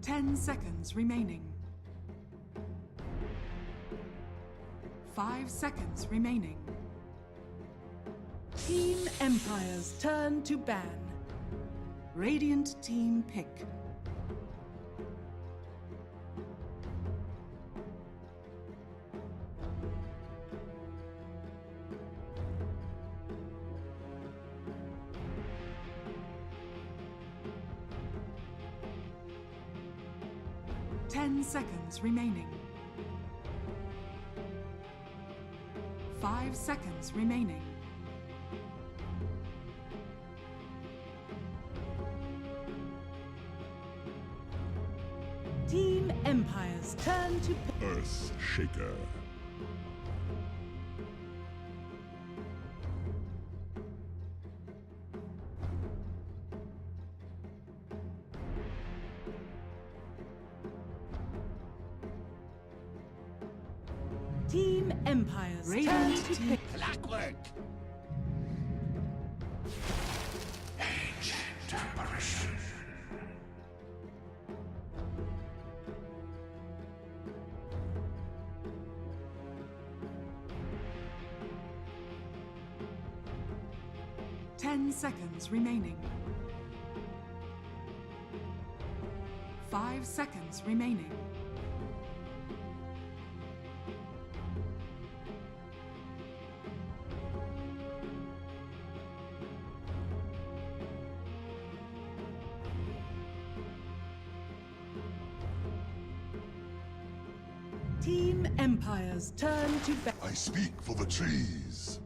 10 seconds remaining. 5 seconds remaining. Team Empire's turn to ban. Radiant team pick. Ten seconds remaining. 5 seconds remaining. Team Empire's turn to Earth Shaker. Team Empire's turn to pick. Clockwork. Ancient apparition. Ten seconds remaining. 5 seconds remaining. Team Empire's turn to ban. I speak for the trees.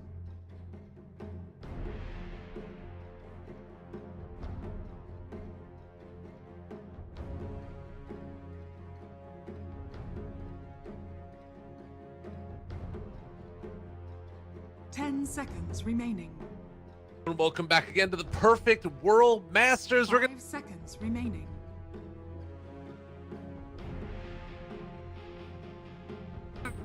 Ten seconds remaining. Welcome back again to the Perfect World Masters. We're 5 seconds remaining.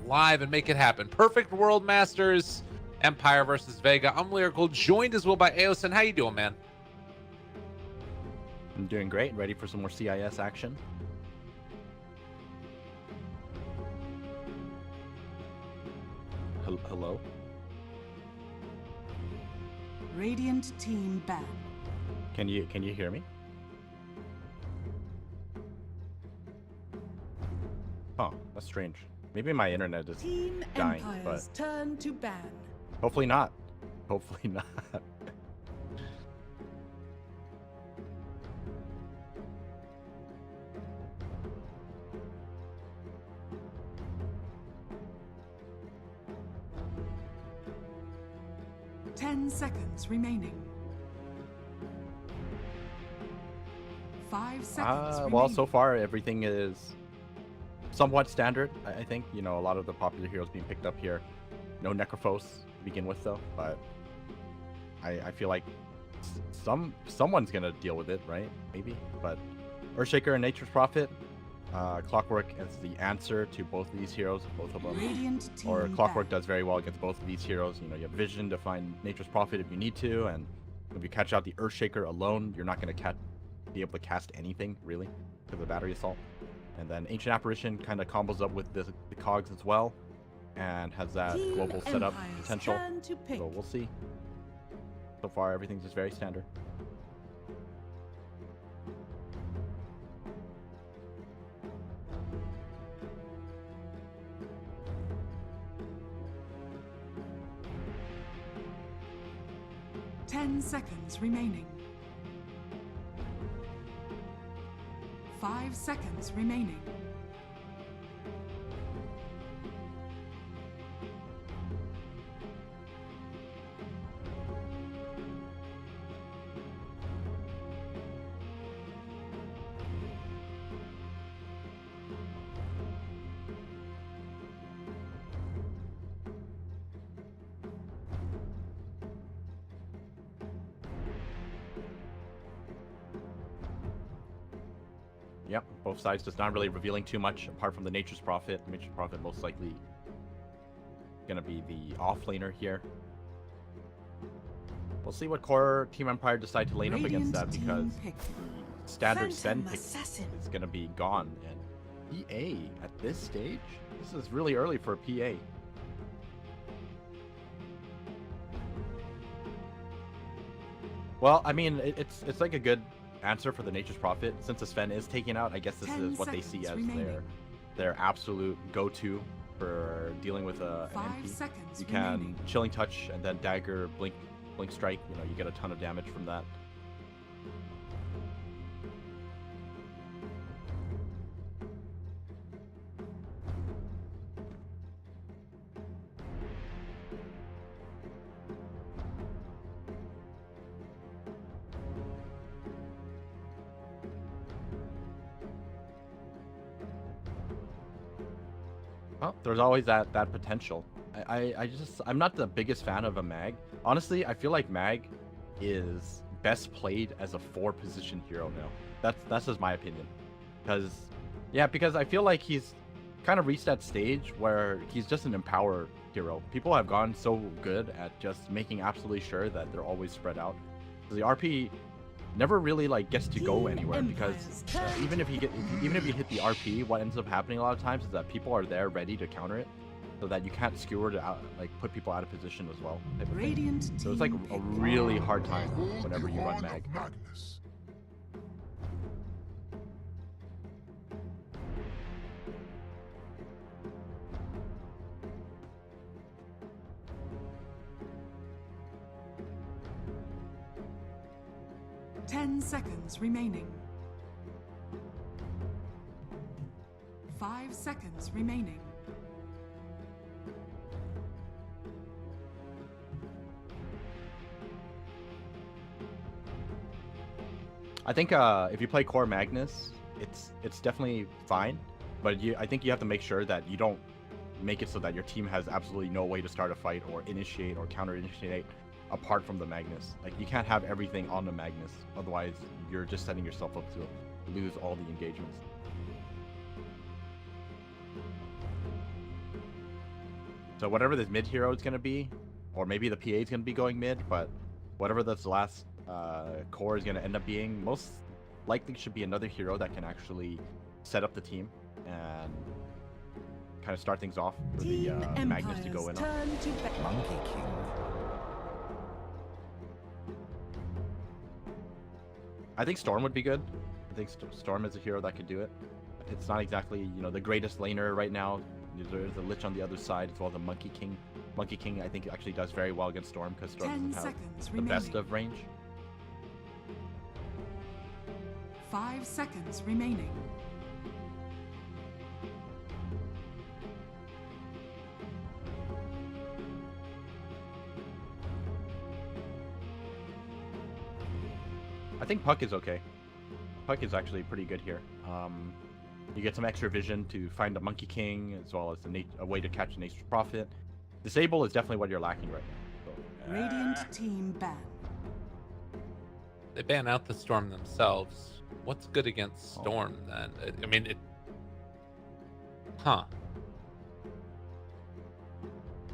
live and make it happen. Perfect World Masters, Empire versus Vega. I'm Lyrical, joined as well by Aosin. How you doing, man? I'm doing great. Ready for some more CIS action. Hello? Radiant team ban. Can you hear me? Oh, that's strange. Maybe my internet is Team dying, Empire's but turn to ban. hopefully not. Hopefully not. Ten seconds remaining. 5 seconds remaining. Well, so far everything is somewhat standard. I think, you know, a lot of the popular heroes being picked up here. No Necrophos to begin with, though, but I feel like someone's gonna deal with it, right? Maybe, but Earthshaker and Nature's Prophet, Clockwork is the answer to both of these heroes, both of them. Radiant team Or Clockwork ban. does very well against both of these heroes. You know, you have Vision to find Nature's Prophet if you need to, and if you catch out the Earthshaker alone, you're not gonna be able to cast anything really because of the Battery Assault. And then Ancient Apparition kind of combos up with the cogs as well, and has that Team global setup Empire's potential. turn to pick. So we'll see. So far, everything's just very standard. Ten seconds remaining. 5 seconds remaining. Yep, both sides just not really revealing too much apart from the Nature's Prophet. Nature's Prophet most likely gonna be the off-laner here. We'll see what core Team Empire decide to lane up against that, Radiant because team pick. standard Sven Phantom pick Assassin. is gonna be gone. And PA at this stage, this is really early for a PA. Well, I mean, it's like a good answer for the Nature's Prophet. Since the Sven is taken out, I guess this 10 is what they see seconds as remaining. their absolute go-to for dealing with an 5 MP. seconds You can remaining. Chilling Touch and then Dagger, Blink Strike. You know, you get a ton of damage from that. Well, there's always that potential. I'm not the biggest fan of a mag. Honestly, I feel like mag is best played as a 4-position hero now. That's just my opinion. Because I feel like he's kind of reached that stage where he's just an empower hero. People have gone so good at just making absolutely sure that they're always spread out. So the RP never really like gets to go anywhere, because even if you hit the RP, what ends up happening a lot of times is that people are there ready to counter it, so that you can't skewer to out, like put people out of position as well. Type of thing. Radiant So it's like team a pick. really hard time Behold whenever the you run horn mag. of Magnus. Ten seconds remaining. 5 seconds remaining. I think if you play core Magnus, it's definitely fine, but I think you have to make sure that you don't make it so that your team has absolutely no way to start a fight or initiate or counter initiate apart from the Magnus. Like, you can't have everything on the Magnus, otherwise you're just setting yourself up to lose all the engagements. So whatever this mid hero is going to be, or maybe the PA is going to be going mid, but whatever this last core is going to end up being, most likely should be another hero that can actually set up the team and kind of start things off for the Team Magnus to go in Empire's on. turn to bat. Monkey King. I think Storm would be good. I think Storm is a hero that could do it. It's not exactly, the greatest laner right now. There's a Lich on the other side, as well as a Monkey King. Monkey King, I think, actually does very well against Storm, because Storm 10 doesn't have seconds the best remaining. of range. 5 seconds remaining. I think Puck is okay. Puck is actually pretty good here. You get some extra vision to find a Monkey King, as well as a way to catch a Nature's Prophet. Disable is definitely what you're lacking right now. So, Radiant team ban. They ban out the Storm themselves. What's good against Storm then? I mean, Huh.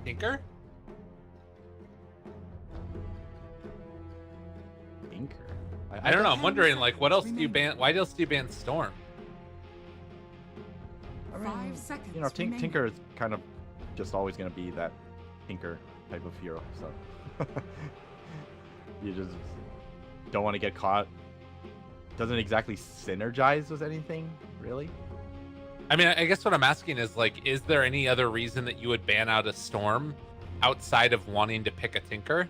Tinker? Tinker. I don't know. I'm 10 wondering, like, what else seconds do you ban? remaining. Why else do you ban Storm? 5 seconds remaining. Tinker is kind of just always going to be that Tinker type of hero, so you just don't want to get caught. Doesn't exactly synergize with anything, really. I mean, I guess what I'm asking is, like, is there any other reason that you would ban out a Storm outside of wanting to pick a Tinker?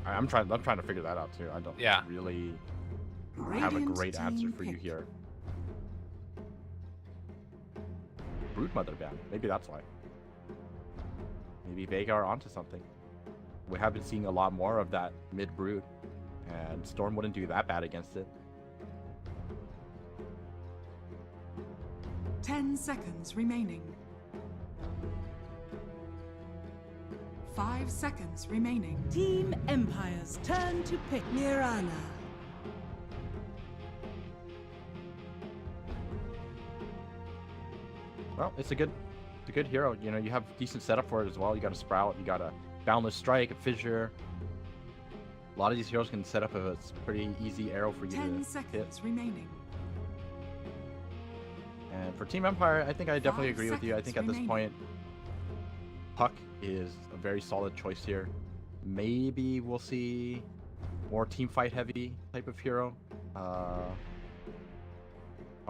I'm trying to figure that out too. I don't really have a Radiant great answer team for you pick. here. Broodmother ban. Maybe that's why. Maybe Vega are onto something. We have been seeing a lot more of that mid brood, and Storm wouldn't do that bad against it. 10 seconds remaining. 5 seconds remaining. Team Empire's turn to pick Mirana. Well, it's a good hero. You have decent setup for it as well. You got a Sprout, you got a Boundless Strike, a Fissure. A lot of these heroes can set up a pretty easy arrow for you 10 to seconds hit. remaining. And for Team Empire, I think I definitely 5 agree with you. I think at this seconds point, Puck is a very solid choice here. Maybe we'll see more team fight heavy type of hero. I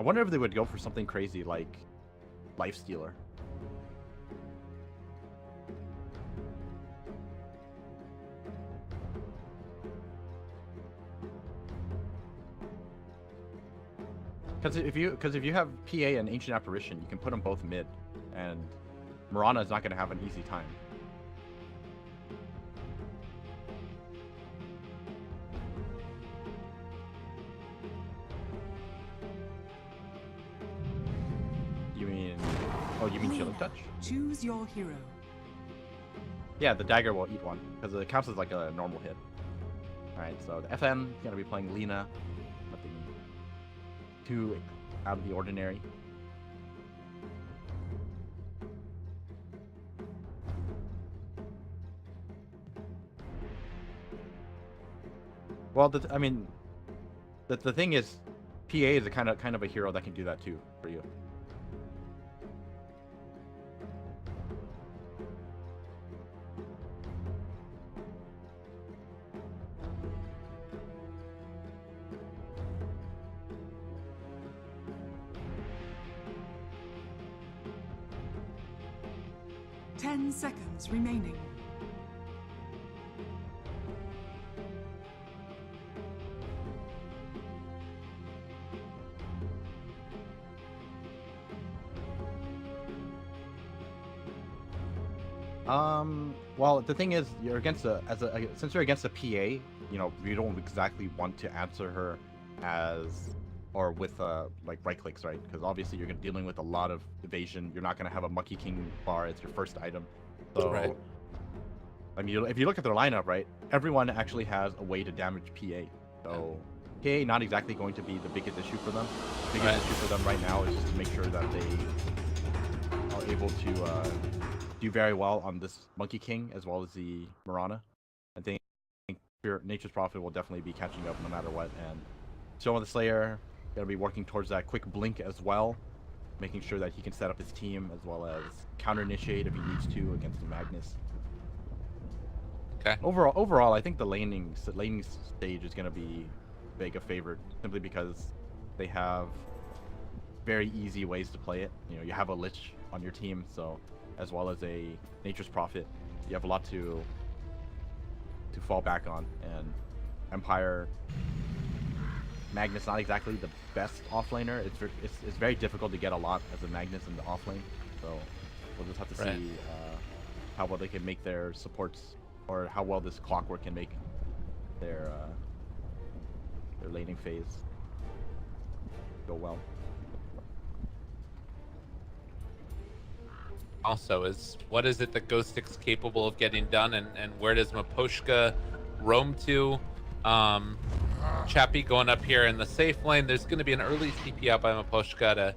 wonder if they would go for something crazy like Life Stealer. Because if you have PA and Ancient Apparition, you can put them both mid, and Mirana is not going to have an easy time. You mean? Oh, you mean Chilling Touch? Choose your hero. Yeah, the dagger will eat one because it counts as like a normal hit. All right, so the FM is going to be playing Lina. Nothing too out of the ordinary. Well, I mean, the thing is, PA is a kind of a hero that can do that too for you. Ten seconds remaining. Well, the thing is, you're against since you're against a PA, you know, you don't exactly want to answer her with like right clicks, right? Because obviously you're dealing with a lot of evasion. You're not gonna have a Monkey King bar as your first item. So, Right. I mean, if you look at their lineup, right, everyone actually has a way to damage PA. So PA not exactly going to be the biggest issue for them. The biggest issue for them right now is just to make sure that they are able to do very well on this Monkey King as well as the Mirana. I think Nature's Prophet will definitely be catching up no matter what. And Stone of the Slayer gonna be working towards that quick blink as well, making sure that he can set up his team as well as counter initiate if he needs to against the Magnus. Okay. Overall, I think the laning stage is gonna be Vega favored simply because they have very easy ways to play it. You know, you have a Lich on your team, so as well as a Nature's Prophet, you have a lot to fall back on. And Empire Magnus not exactly the best offlaner. It's very difficult to get a lot as a Magnus in the offlane. So we'll just have to see how well they can make their supports, or how well this Clockwork can make their laning phase go well. Also, what is it that Ghost Stick's capable of getting done, and where does Miposhka roam to? Chappie going up here in the safe lane. There's going to be an early TP out by Miposhka to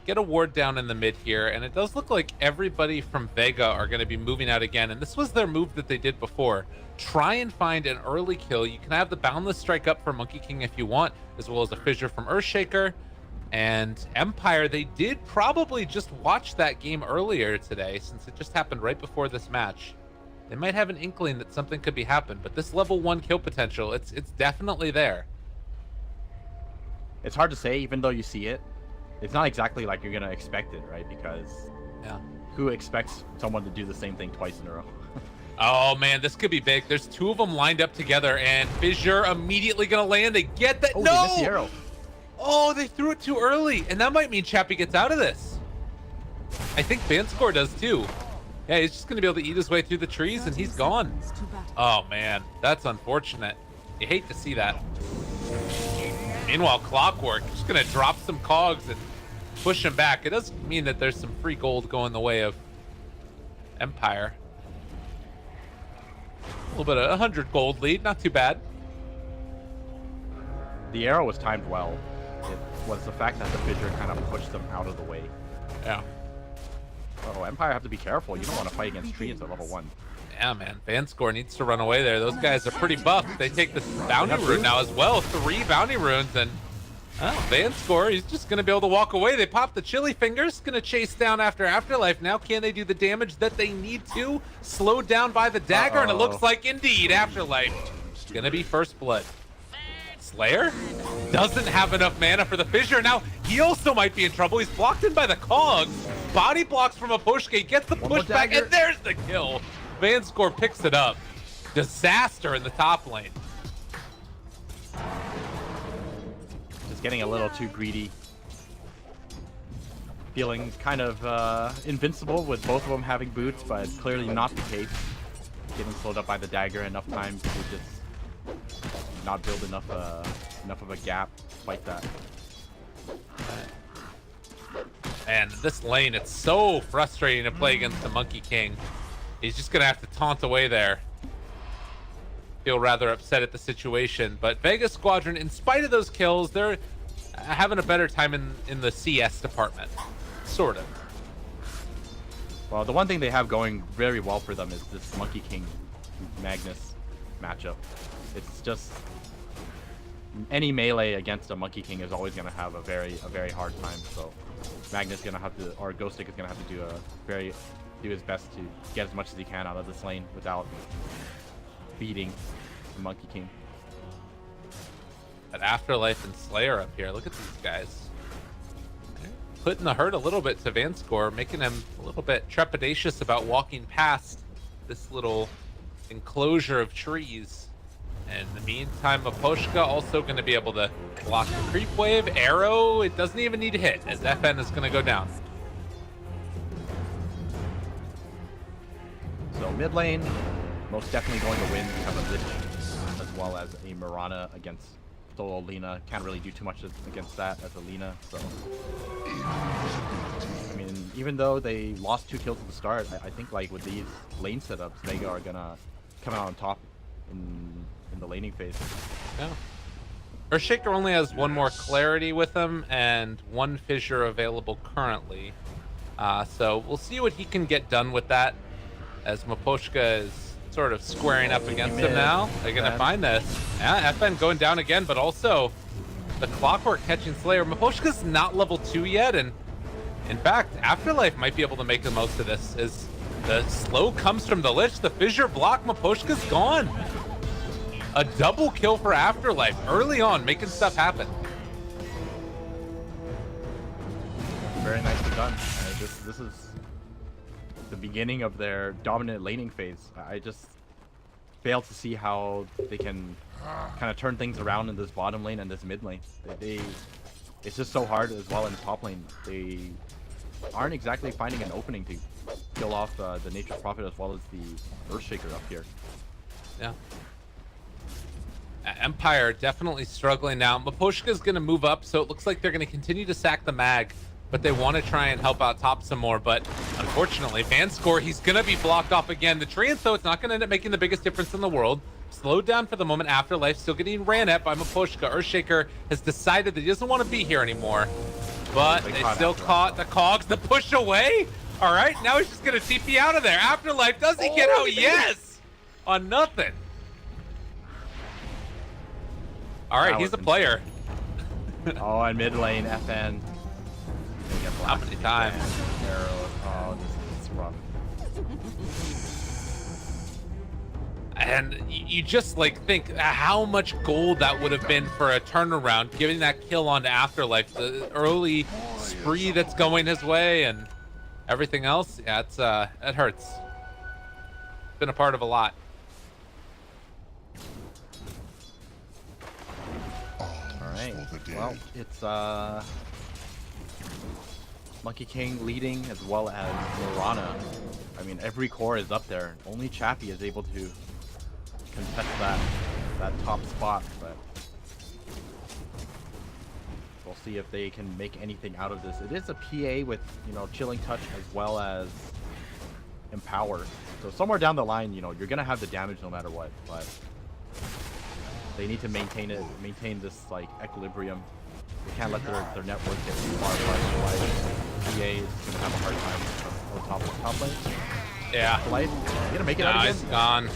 get a ward down in the mid here, and it does look like everybody from Vega are going to be moving out again, and this was their move that they did before. Try and find an early kill. You can have the Boundless Strike up for Monkey King if you want, as well as a Fissure from Earthshaker. And Empire, they did probably just watch that game earlier today, since it just happened right before this match. They might have an inkling that something could be happening, but this level 1 kill potential, it's definitely there. It's hard to say, even though you see it. It's not exactly like you're gonna expect it, right? Because who expects someone to do the same thing twice in a row? Oh man, this could be big. There's 2 of them lined up together, and Fissure immediately gonna land. They get that. Oh, no! they missed the arrow. Oh, they threw it too early, and that might mean Chappie gets out of this. I think Banscore does too. Yeah, he's just gonna be able to eat his way through the trees, and he's gone. Oh man, that's unfortunate. You hate to see that. Meanwhile, Clockwork just gonna drop some cogs and push him back. It does mean that there's some free gold going the way of Empire. A little bit of 100 gold lead, not too bad. The arrow was timed well. It was the fact that the Fissure kind of pushed them out of the way. Yeah. Oh, Empire have to be careful. You don't want to fight against trees at level 1. Yeah, man. Vanscore needs to run away there. Those guys are pretty buff. They take this bounty rune now as well. 3 bounty runes, and Vanscore, he's just going to be able to walk away. They pop the chili fingers, going to chase down after Afterlife. Now can they do the damage that they need to? Slowed down by the dagger, and it looks like indeed Afterlife is going to be first blood. Slayer doesn't have enough mana for the fissure. Now he also might be in trouble. He's blocked in by the cogs. Body blocks from Aposhke, gets the pushback, and there's the kill. Vanscore picks it up. Disaster in the top lane. Just getting a little too greedy. Feeling kind of invincible with both of them having boots, but clearly not the case. Getting slowed up by the dagger enough time to just not build enough of a gap to fight that. And this lane, it's so frustrating to play against the Monkey King. He's just gonna have to taunt away there. Feel rather upset at the situation, but Vega squadron, in spite of those kills, they're having a better time in the CS department, sort of. Well, the one thing they have going very well for them is this Monkey King Magnus matchup. It's just any melee against a Monkey King is always gonna have a very hard time. So Magnus is gonna have to, or Ghost Stick is gonna have to do his best to get as much as he can out of this lane without beating the Monkey King. But Afterlife and Slayer up here, look at these guys. They're putting the hurt a little bit to Vanscore, making him a little bit trepidatious about walking past this little enclosure of trees. And in the meantime, Aposhka also going to be able to block the creep wave. Arrow, it doesn't even need to hit, as FN is going to go down. So mid lane, most definitely going to win. We have a Lich as well as a Mirana against solo Lina. Can't really do too much against that as a Lina. So, I mean, even though they lost 2 kills at the start, I think like with these lane setups, Vega are gonna come out on top in the laning phase. Yeah. Earthshaker only has 1 more clarity with him and 1 fissure available currently. So we'll see what he can get done with that, as Maposhka is sort of squaring up against him now. They're going to find this. Yeah, FN going down again, but also the Clockwork catching Slayer. Maposhka's not level 2 yet, and in fact, Afterlife might be able to make the most of this, as the slow comes from the Lich, the fissure block, Maposhka's gone. A double kill for Afterlife early on, making stuff happen. Very nicely done. This is the beginning of their dominant laning phase. I just fail to see how they can kind of turn things around in this bottom lane and this mid lane. It's just so hard as well in the top lane. They aren't exactly finding an opening to kill off the Nature's Prophet as well as the Earthshaker up here. Yeah. Empire definitely struggling now. Maposhka's going to move up, so it looks like they're going to continue to sack the mag, but they want to try and help out top some more. But unfortunately, Vanscore, he's going to be blocked off again. The Treant, though, it's not going to end up making the biggest difference in the world. Slowed down for the moment. Afterlife still getting ran at by Maposhka. Earthshaker has decided that he doesn't want to be here anymore, but they still caught the cogs. The push away. All right, now he's just going to TP out of there. Afterlife, does he get out? Yes! On nothing. All right, he's the player. Oh, and mid lane, FN. How many times? Arrow. Oh, this is rough. And you just like think how much gold that would have been for a turnaround, giving that kill onto Afterlife, the early spree that's going his way and everything else. Yeah, it's it hurts. Been a part of a lot. Well, it's Monkey King leading as well as Mirana. I mean, every core is up there. Only Chappie is able to contest that top spot, but we'll see if they can make anything out of this. It is a PA with, you know, Chilling Touch as well as Empower. So somewhere down the line, you know, you're gonna have the damage no matter what, but they need to maintain this like equilibrium. They can't let their network get too far apart, otherwise PA is gonna have a hard time on top lane. Yeah. Light. You gonna make it No, out he's again? gone.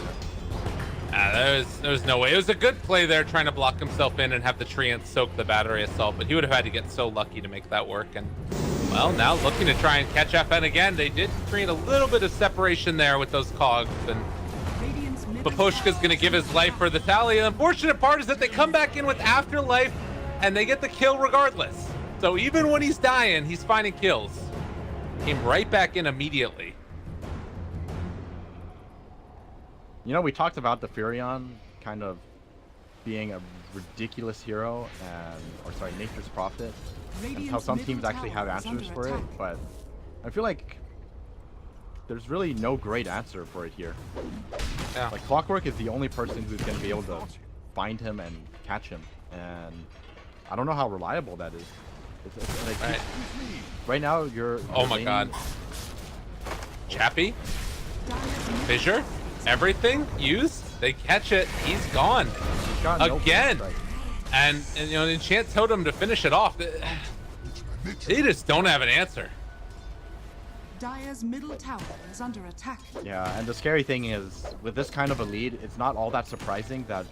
There's no way. It was a good play there, trying to block himself in and have the treant soak the battery assault, but he would have had to get so lucky to make that work. And well, now looking to try and catch FN again. They did create a little bit of separation there with those cogs, and Baposhka's gonna give his life for the tally. The unfortunate part is that they come back in with Afterlife and they get the kill regardless. So even when he's dying, he's finding kills. Came right back in immediately. You know, we talked about the Furion kind of being a ridiculous hero, Nature's Prophet, and how some teams actually have answers for it, but I feel like there's really no great answer for it here. Yeah. Like, Clockwork is the only person who's going to be able to find him and catch him, and I don't know how reliable that is. It's like, right now, you're... Oh my god. Chappie? Fissure? Everything used, they catch it, he's gone again. And you know, enchant totem to finish it off. They just don't have an answer. Dire's middle tower is under attack. Yeah, and the scary thing is, with this kind of a lead, it's not all that surprising that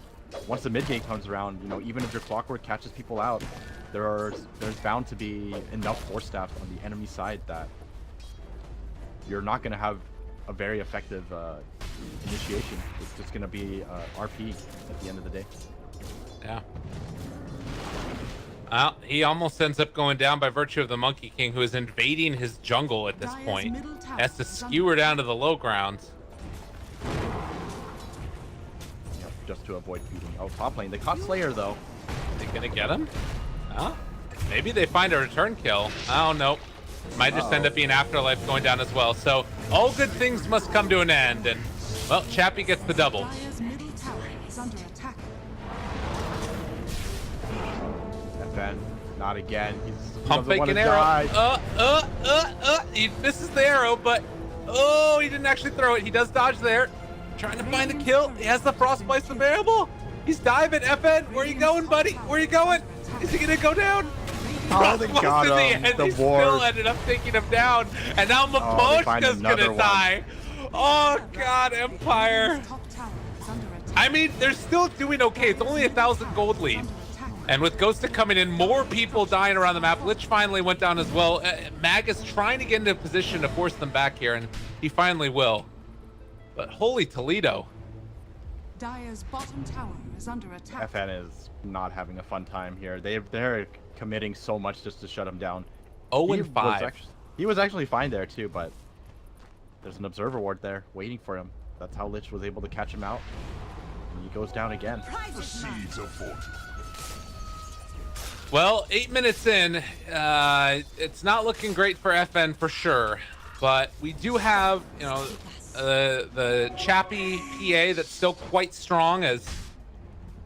once the mid game comes around, you know, even if your Clockwork catches people out, there's bound to be enough force staffs on the enemy side that you're not going to have a very effective initiation. It's just going to be RP at the end of the day. Yeah. Well, he almost ends up going down by virtue of the Monkey King, who is invading his jungle at this point. Has to skewer down to the low ground. Yep, just to avoid feeding. Oh, top lane. They caught Slayer, though. Are they going to get him? Huh? Maybe they find a return kill. Oh, no. Might just end up being Afterlife going down as well. So all good things must come to an end. And, well, Chappie gets the double. Dire's middle tower is under attack. FN, not again. He Pump doesn't want fake to an arrow. die. He misses the arrow, but oh, he didn't actually throw it. He does dodge there. Trying to find the kill. He has the Frostblast available. He's diving. FN, where you going, buddy? Where you going? Is he gonna go down? Oh, they got him. They still ended up taking him down, and now Maposhka's gonna die. Oh god, Empire. I mean, they're still doing okay. It's only 1,000 gold lead. And with Ghosta coming in, more people dying around the map. Lich finally went down as well. Mag is trying to get into a position to force them back here, and he finally will. But holy Toledo. Dire's bottom tower is under attack. FN is not having a fun time here. They're committing so much just to shut him down. 0-5. He was actually fine there too, but there's an observer ward there waiting for him. That's how Lich was able to catch him out. And he goes down again. The seeds of fortune. Well, 8 minutes in, it's not looking great for FN for sure, but we do have, you know, the Chappie PA that's still quite strong. As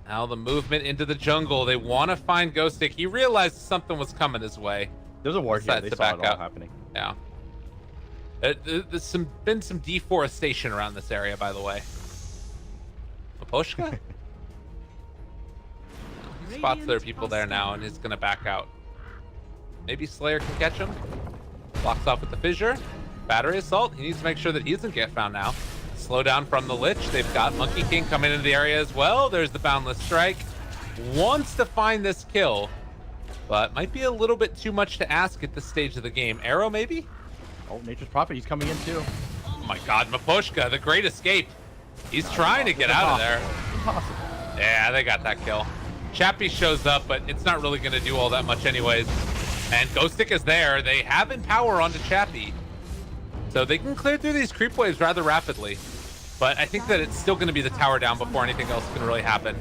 now the movement into the jungle, they want to find Ghostic. He realized something was coming his way. There's a ward here. They saw it all happening. Yeah. There's been some deforestation around this area, by the way. Maposhka? Spots there are people there now, and he's gonna back out. Maybe Slayer can catch him. Blocks off with the fissure. Battery assault. He needs to make sure that he doesn't get found now. Slow down from the Lich. They've got Monkey King coming into the area as well. There's the Boundless Strike. Wants to find this kill, but might be a little bit too much to ask at this stage of the game. Arrow, maybe? Oh, Nature's Prophet. He's coming in too. Oh my god, Maposhka, the great escape. He's trying to get out of there. Impossible. Yeah, they got that kill. Chappie shows up, but it's not really going to do all that much anyways. And Ghostic is there. They have Empower onto Chappie, so they can clear through these creep waves rather rapidly. But I think that it's still going to be the tower down before anything else can really happen.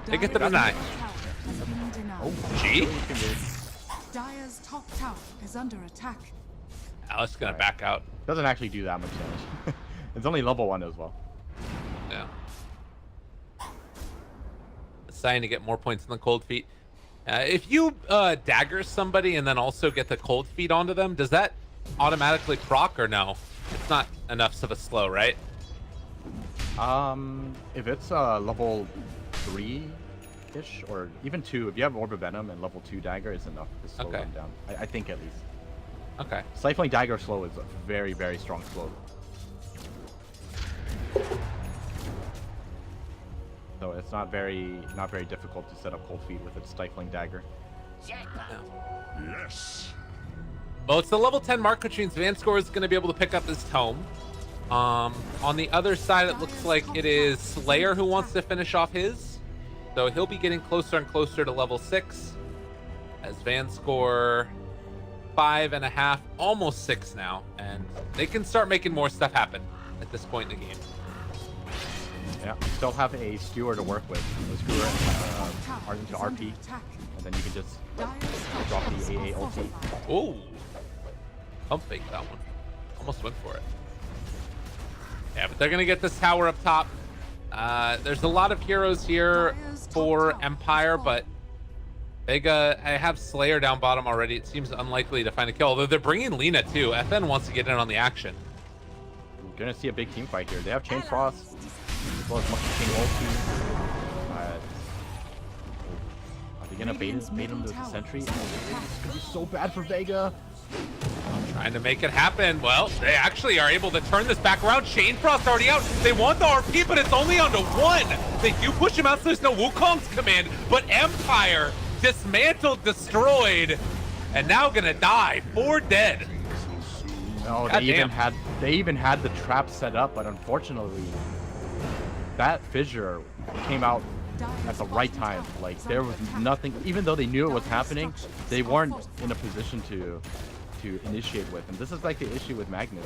They get the deny. Oh, G? Dire's top tower is under attack. Alice going to back out. Doesn't actually do that much damage. It's only level 1 as well. Yeah. Deciding to get more points than the cold feet. If you dagger somebody and then also get the cold feet onto them, does that automatically proc or no? It's not enough of a slow, right? If it's level 3-ish or even 2, if you have Orb of Venom and level 2 dagger, it's enough to slow them down. I think at least. Okay. Stifling Dagger slow is a very, very strong slow. So it's not very difficult to set up Cold Feet with its Stifling Dagger. Yes. Well, it's the level 10 mark, which means Vanscore is going to be able to pick up his tome. On the other side, it looks like it is Slayer who wants to finish off his. So he'll be getting closer and closer to level 6. As Vanscore 5.5, almost 6 now. And they can start making more stuff happen at this point in the game. Yeah, still have a skewer to work with. The skewer into RP, and then you can just drop the AA ulti. Oh, pump fake that one. Almost went for it. Yeah, but they're gonna get this tower up top. There's a lot of heroes here for Empire, but Vega, I have Slayer down bottom already. It seems unlikely to find a kill, although they're bringing Lina too. FN wants to get in on the action. We're gonna see a big team fight here. They have Chain Frost, as well as Monkey King ulti. Are they gonna bait him to the sentry? This is gonna be so bad for Vega. Trying to make it happen. Well, they actually are able to turn this back around. Chain Frost already out. They want the RP, but it's only onto 1. They do push him out, so there's no Wukong's command. But Empire dismantled, destroyed, and now gonna die. 4 dead. No, they even had the trap set up, but unfortunately, that fissure came out at the right time. Like, there was nothing, even though they knew it was happening, they weren't in a position to initiate with. And this is like the issue with Magnus.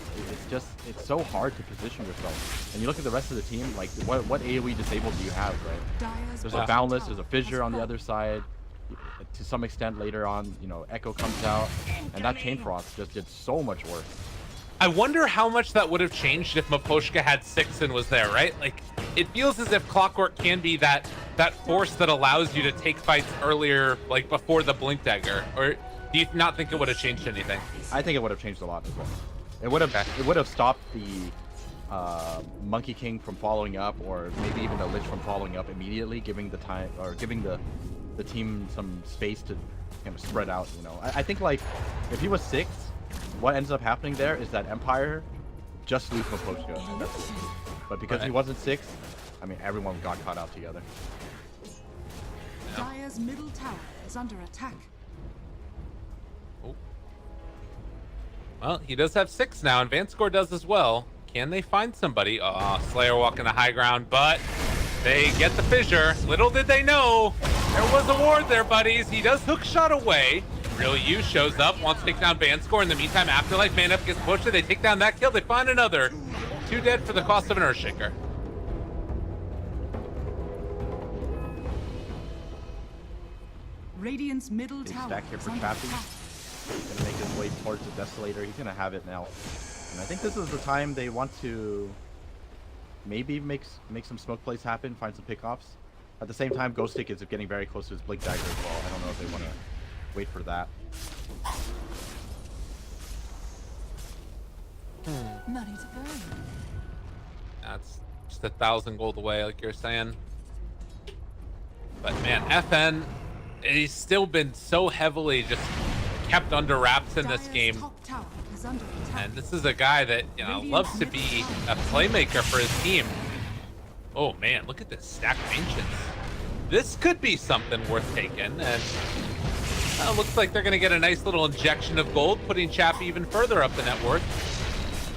It's so hard to position yourself. And you look at the rest of the team, like what AoE disabled do you have, right? There's a Boundless, there's a Fissure on the other side. To some extent later on, you know, Echo comes out, and that Chain Frost just did so much work. I wonder how much that would have changed if Miposhka had 6 and was there, right? Like, it feels as if Clockwork can be that force that allows you to take fights earlier, like before the Blink Dagger. Or do you not think it would have changed anything? I think it would have changed a lot as well. It would have stopped the Monkey King from following up, or maybe even the Lich from following up immediately, giving the time, or giving the team some space to kind of spread out. You know, I think like if he was 6, what ends up happening there is that Empire just lose Miposhka. That's it. But because he wasn't 6, I mean, everyone got caught out together. Dire's middle tower is under attack. Oh. Well, he does have 6 now, and Vanscore does as well. Can they find somebody? Slayer walking the high ground, but they get the fissure. Little did they know, there was a ward there, buddies. He does hook shot away. Real You shows up, wants to take down Vanscore. In the meantime, Afterlife man up gets pushed. They take down that kill. They find another. 2 dead for the cost of an Earthshaker. Radiant's middle Big tower stack here is for under Chappie. attack. He's gonna make his way towards the Desolator. He's gonna have it now. And I think this is the time they want to maybe make some smoke plays happen, find some pickoffs. At the same time, Ghost Stick is getting very close to his Blink Dagger as well. I don't know if they want to wait for that. Money to burn. That's just 1,000 gold away, like you're saying. But man, FN, he's still been so heavily just kept under wraps in this Dire's game. top tower is under attack. And this is a guy that, you know, loves to be a playmaker for his team. Oh man, look at this stack of Ancients. This could be something worth taking, and looks like they're going to get a nice little injection of gold, putting Chappie even further up the net worth.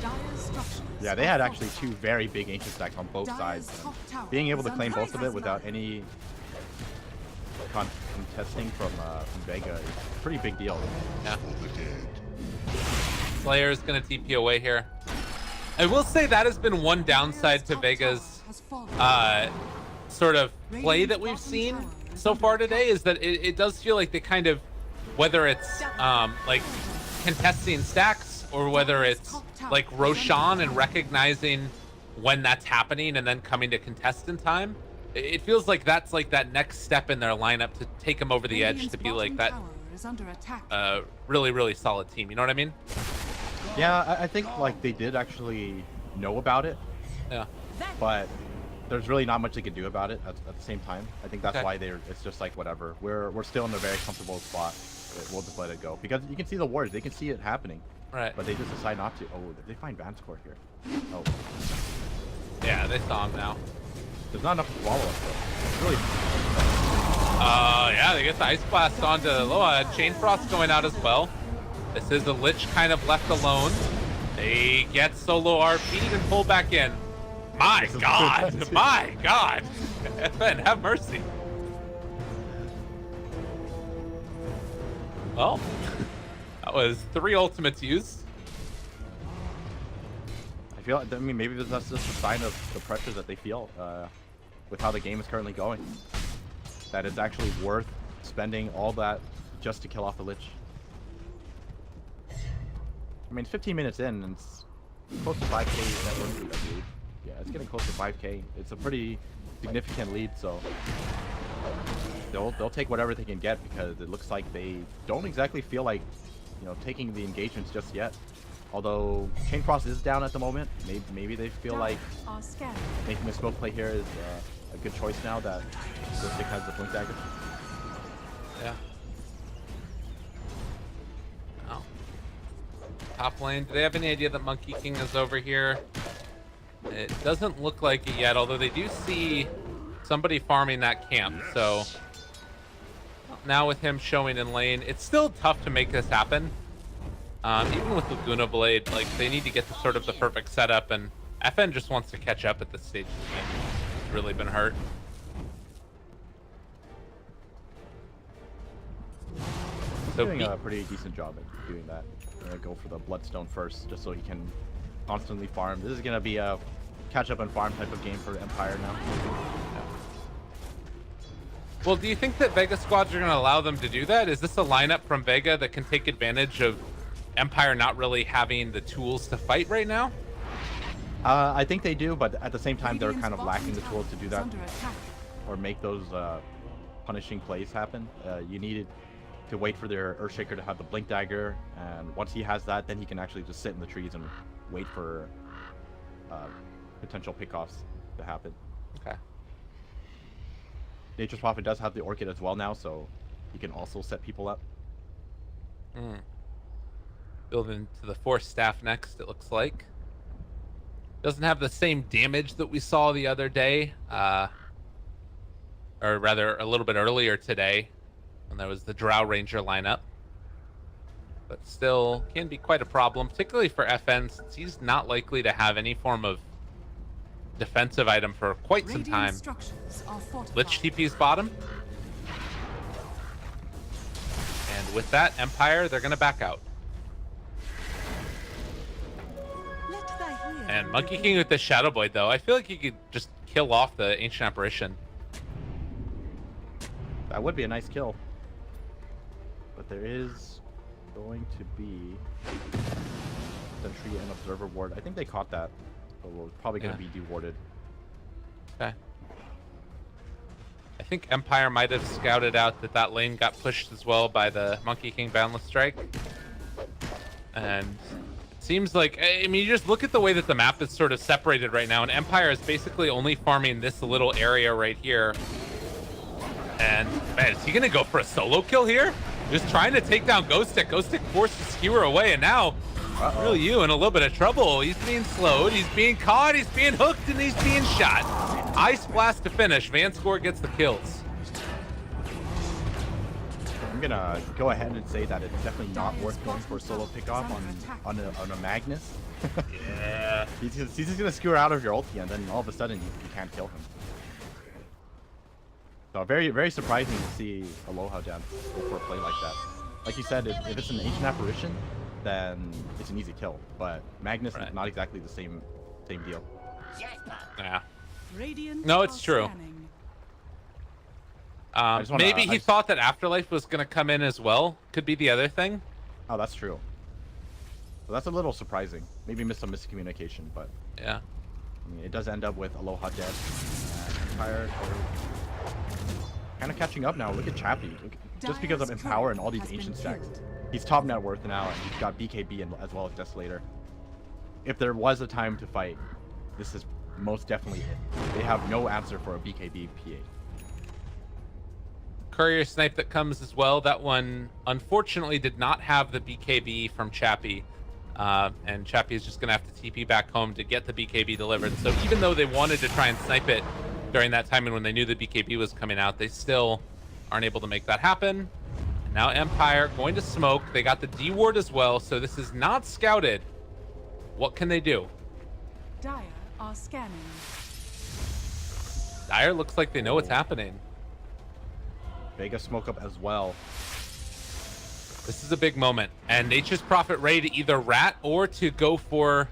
Dire's structures Yeah, they had actually 2 very big Ancient stacks on both Dire's sides. top tower Being able to is claim under both of it attack. without any contesting from Vega is a pretty big deal. Yeah. Slayer is going to TP away here. I will say that has been one downside to Vega's sort of play that we've seen so far today, is that it does feel like they kind of, whether it's like contesting stacks or whether it's like Roshan and recognizing when that's happening and then coming to contest in time, it feels like that's like that next step in their lineup to take them over the edge to be like that really, really solid team. You know what I mean? Yeah, I think like they did actually know about it. Yeah. But there's really not much they can do about it at the same time. I think that's Okay. why it's just like whatever. We're still in a very comfortable spot. we'll just let it go because you can see the wards. They can see it happening. Right. But they just decide not to. Oh, they find Van score here. Oh. Yeah, they saw him now. There's not enough to follow us though. It's really. Yeah, they get the Ice Blast onto Loa. Chain Frost going out as well. This is the Lich kind of left alone. They get solo RP'd and pull back in. My God! My God! FN, have mercy. Well, that was 3 ultimates used. I mean, maybe that's just a sign of the pressure that they feel with how the game is currently going. That it's actually worth spending all that just to kill off the Lich. I mean, it's 15 minutes in, and it's close to 5k net worth lead, I believe. Yeah, it's getting close to 5k. It's a pretty significant lead, so they'll take whatever they can get because it looks like they don't exactly feel like, you know, taking the engagements just yet. Although Chain Frost is down at the moment, maybe they feel like making a smoke play here is a good choice now that Ghostic has the Blink Dagger. Yeah. Oh. Top lane. Do they have any idea that Monkey King is over here? It doesn't look like it yet, although they do see somebody farming that camp. So now with him showing in lane, it's still tough to make this happen. Even with Laguna Blade, like they need to get to sort of the perfect setup, and FN just wants to catch up at this stage of the game. He's really been hurt. So doing a pretty decent job at doing that. I'm gonna go for the Bloodstone first, just so he can constantly farm. This is gonna be a catch up and farm type of game for Empire now. Yeah. Well, do you think that Vega squads are going to allow them to do that? Is this a lineup from Vega that can take advantage of Empire not really having the tools to fight right now? I think they do, but at the same time, they're kind of lacking the tools to do that or make those punishing plays happen. You needed to wait for their Earthshaker to have the Blink Dagger, and once he has that, then he can actually just sit in the trees and wait for potential pickoffs to happen. Okay. Nature's Prophet does have the Orchid as well now, so he can also set people up. Building to the Force Staff next, it looks like. Doesn't have the same damage that we saw the other day, or rather a little bit earlier today, when there was the Drow Ranger lineup. But still can be quite a problem, particularly for FN, since he's not likely to have any form of defensive item for quite some time. Lich TP's bottom. And with that, Empire, they're going to back out. And Monkey King with the Shadow Blade, though, I feel like he could just kill off the Ancient Apparition. That would be a nice kill. But there is going to be Sentry and Observer Ward. I think they caught that. But we're probably going to be dewarded. Okay. I think Empire might have scouted out that that lane got pushed as well by the Monkey King Boundless Strike. And it seems like, I mean, you just look at the way that the map is sort of separated right now, and Empire is basically only farming this little area right here. And, man, is he going to go for a solo kill here? Just trying to take down Ghostic. Ghostic forced to skewer away, and now really you in a little bit of trouble. He's being slowed, he's being caught, he's being hooked, and he's being shot. Ice Blast to finish. Vanscore gets the kills. I'm gonna go ahead and say that it's definitely not worth going for a solo pickoff on a Magnus. Yeah. He's just gonna skewer out of your ulti, and then all of a sudden you can't kill him. So very, very surprising to see Aloha down go for a play like that. Like you said, if it's an Ancient Apparition, then it's an easy kill. But Magnus is not exactly the same deal. Yeah. Radiant No, it's true. Maybe he thought that Afterlife was going to come in as well. Could be the other thing. Oh, that's true. Well, that's a little surprising. Maybe missed some miscommunication, but yeah. I mean, it does end up with Aloha dead. Empire kind of catching up now. Look at Chappie. Just because of Empower and all these ancient stacks. He's top net worth now, and he's got BKB and, as well as Desolator. If there was a time to fight, this is most definitely it. They have no answer for a BKB P8. courier snipe that comes as well. That one, unfortunately, did not have the BKB from Chappie. And Chappie is just going to have to TP back home to get the BKB delivered. So even though they wanted to try and snipe it during that time and when they knew the BKB was coming out, they still aren't able to make that happen. And now Empire going to smoke. They got the D ward as well, so this is not scouted. What can they do? Dire are scanning. Dire looks like they know what's happening. Vega smoke up as well. This is a big moment, and Nature's Prophet ready to either rat or to go for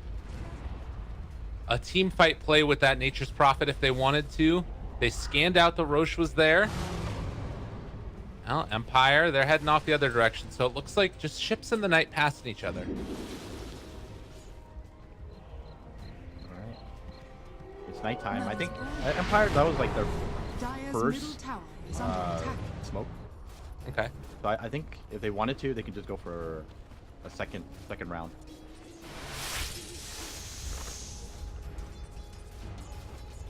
a team fight play with that Nature's Prophet if they wanted to. They scanned out the Roche was there. Well, Empire, they're heading off the other direction, so it looks like just ships in the night passing each other. Alright. It's nighttime. I think Empire, that was like their Dire's first middle tower is under attack. smoke. Okay. So I think if they wanted to, they could just go for a second round.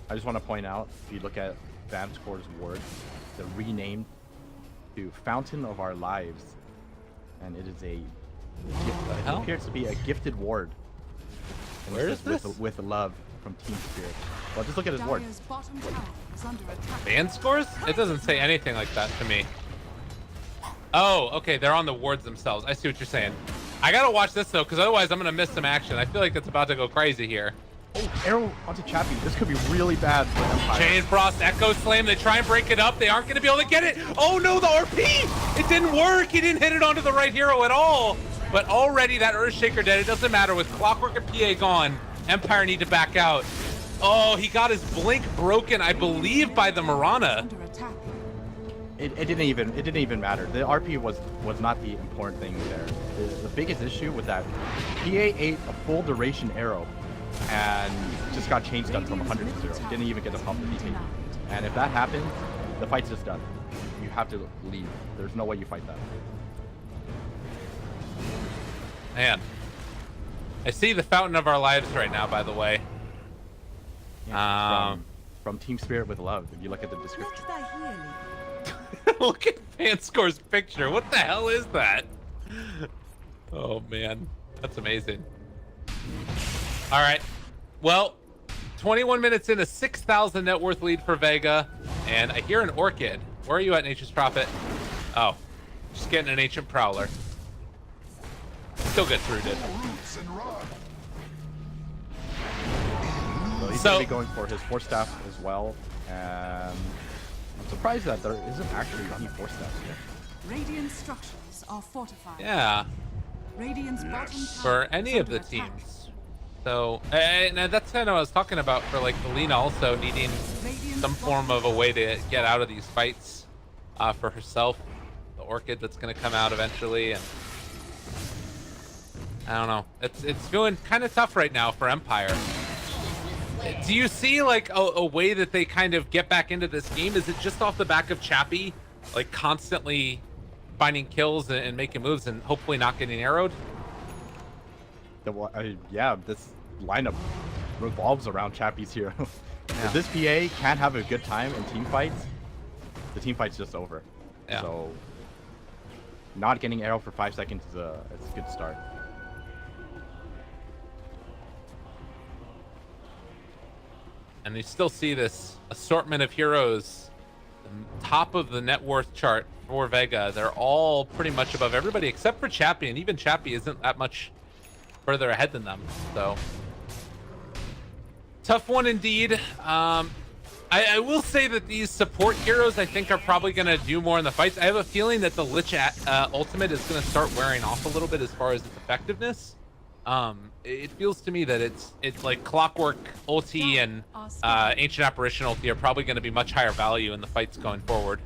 I just want to point out, if you look at Vanscore's ward, they're renamed to Fountain of Our Lives, and it is a gift, it appears to be a gifted ward. And Where it is says this? With love from Team Spirit. Well, just look at his ward. Dire's bottom tower is under attack. Band scores? It doesn't say anything like that to me. Oh, okay, they're on the wards themselves. I see what you're saying. I gotta watch this though, because otherwise I'm gonna miss some action. I feel like it's about to go crazy here. Oh, arrow onto Chappie. This could be really bad for Empire. Chain Frost, Echo Slam, they try and break it up. They aren't gonna be able to get it. Oh no, the RP! It didn't work. He didn't hit it onto the right hero at all. But already that Earthshaker dead. It doesn't matter. With Clockwork and PA gone, Empire need to back out. Oh, he got his blink broken, I believe, by the Mirana. Under attack. It didn't even matter. The RP was not the important thing there. The biggest issue was that PA ate a full duration arrow and just got chain stun from 100 to 0. He didn't even get to pump the DP. And if that happens, the fight's just done. You have to leave. There's no way you fight that. Man, I see the Fountain of Our Lives right now, by the way. Yeah, from Team Spirit with love. If you look at the description. Look at Fanscore's picture. What the hell is that? Oh man, that's amazing. All right, well, 21 minutes in, a 6,000 net worth lead for Vega, and I hear an Orchid. Where are you at, Nature's Prophet? Oh, just getting an Ancient Prowler. Still gets rooted. So he's So- gonna be going for his Force Staff as well, and I'm surprised that there isn't actually any Force Staffs here. Radiant structures are fortified. Yeah, Radiant's bottom tower for is any of under the attack. teams. So, and that's kind of what I was talking about for like Lena also needing Radiant's some form of a way to get out of these fights for herself. The Orchid that's going to come out eventually, and I don't know. It's feeling kind of tough right now for Empire. Do you see like a way that they kind of get back into this game? Is it just off the back of Chappie, like constantly finding kills and making moves and hopefully not getting arrowed? Yeah, this lineup revolves around Chappie's hero. Yeah. If this PA can't have a good time in team fights, the team fight's just over. Yeah. So not getting arrow for 5 seconds is a good start. And you still see this assortment of heroes, the top of the net worth chart for Vega. They're all pretty much above everybody except for Chappie, and even Chappie isn't that much further ahead than them. So tough one indeed. I will say that these support heroes I think are probably going to do more in the fights. I have a feeling that the Lich ultimate is going to start wearing off a little bit as far as its effectiveness. It feels to me that it's like Clockwork ulti and Ancient Apparition ulti are probably going to be much higher value in the fights going forward.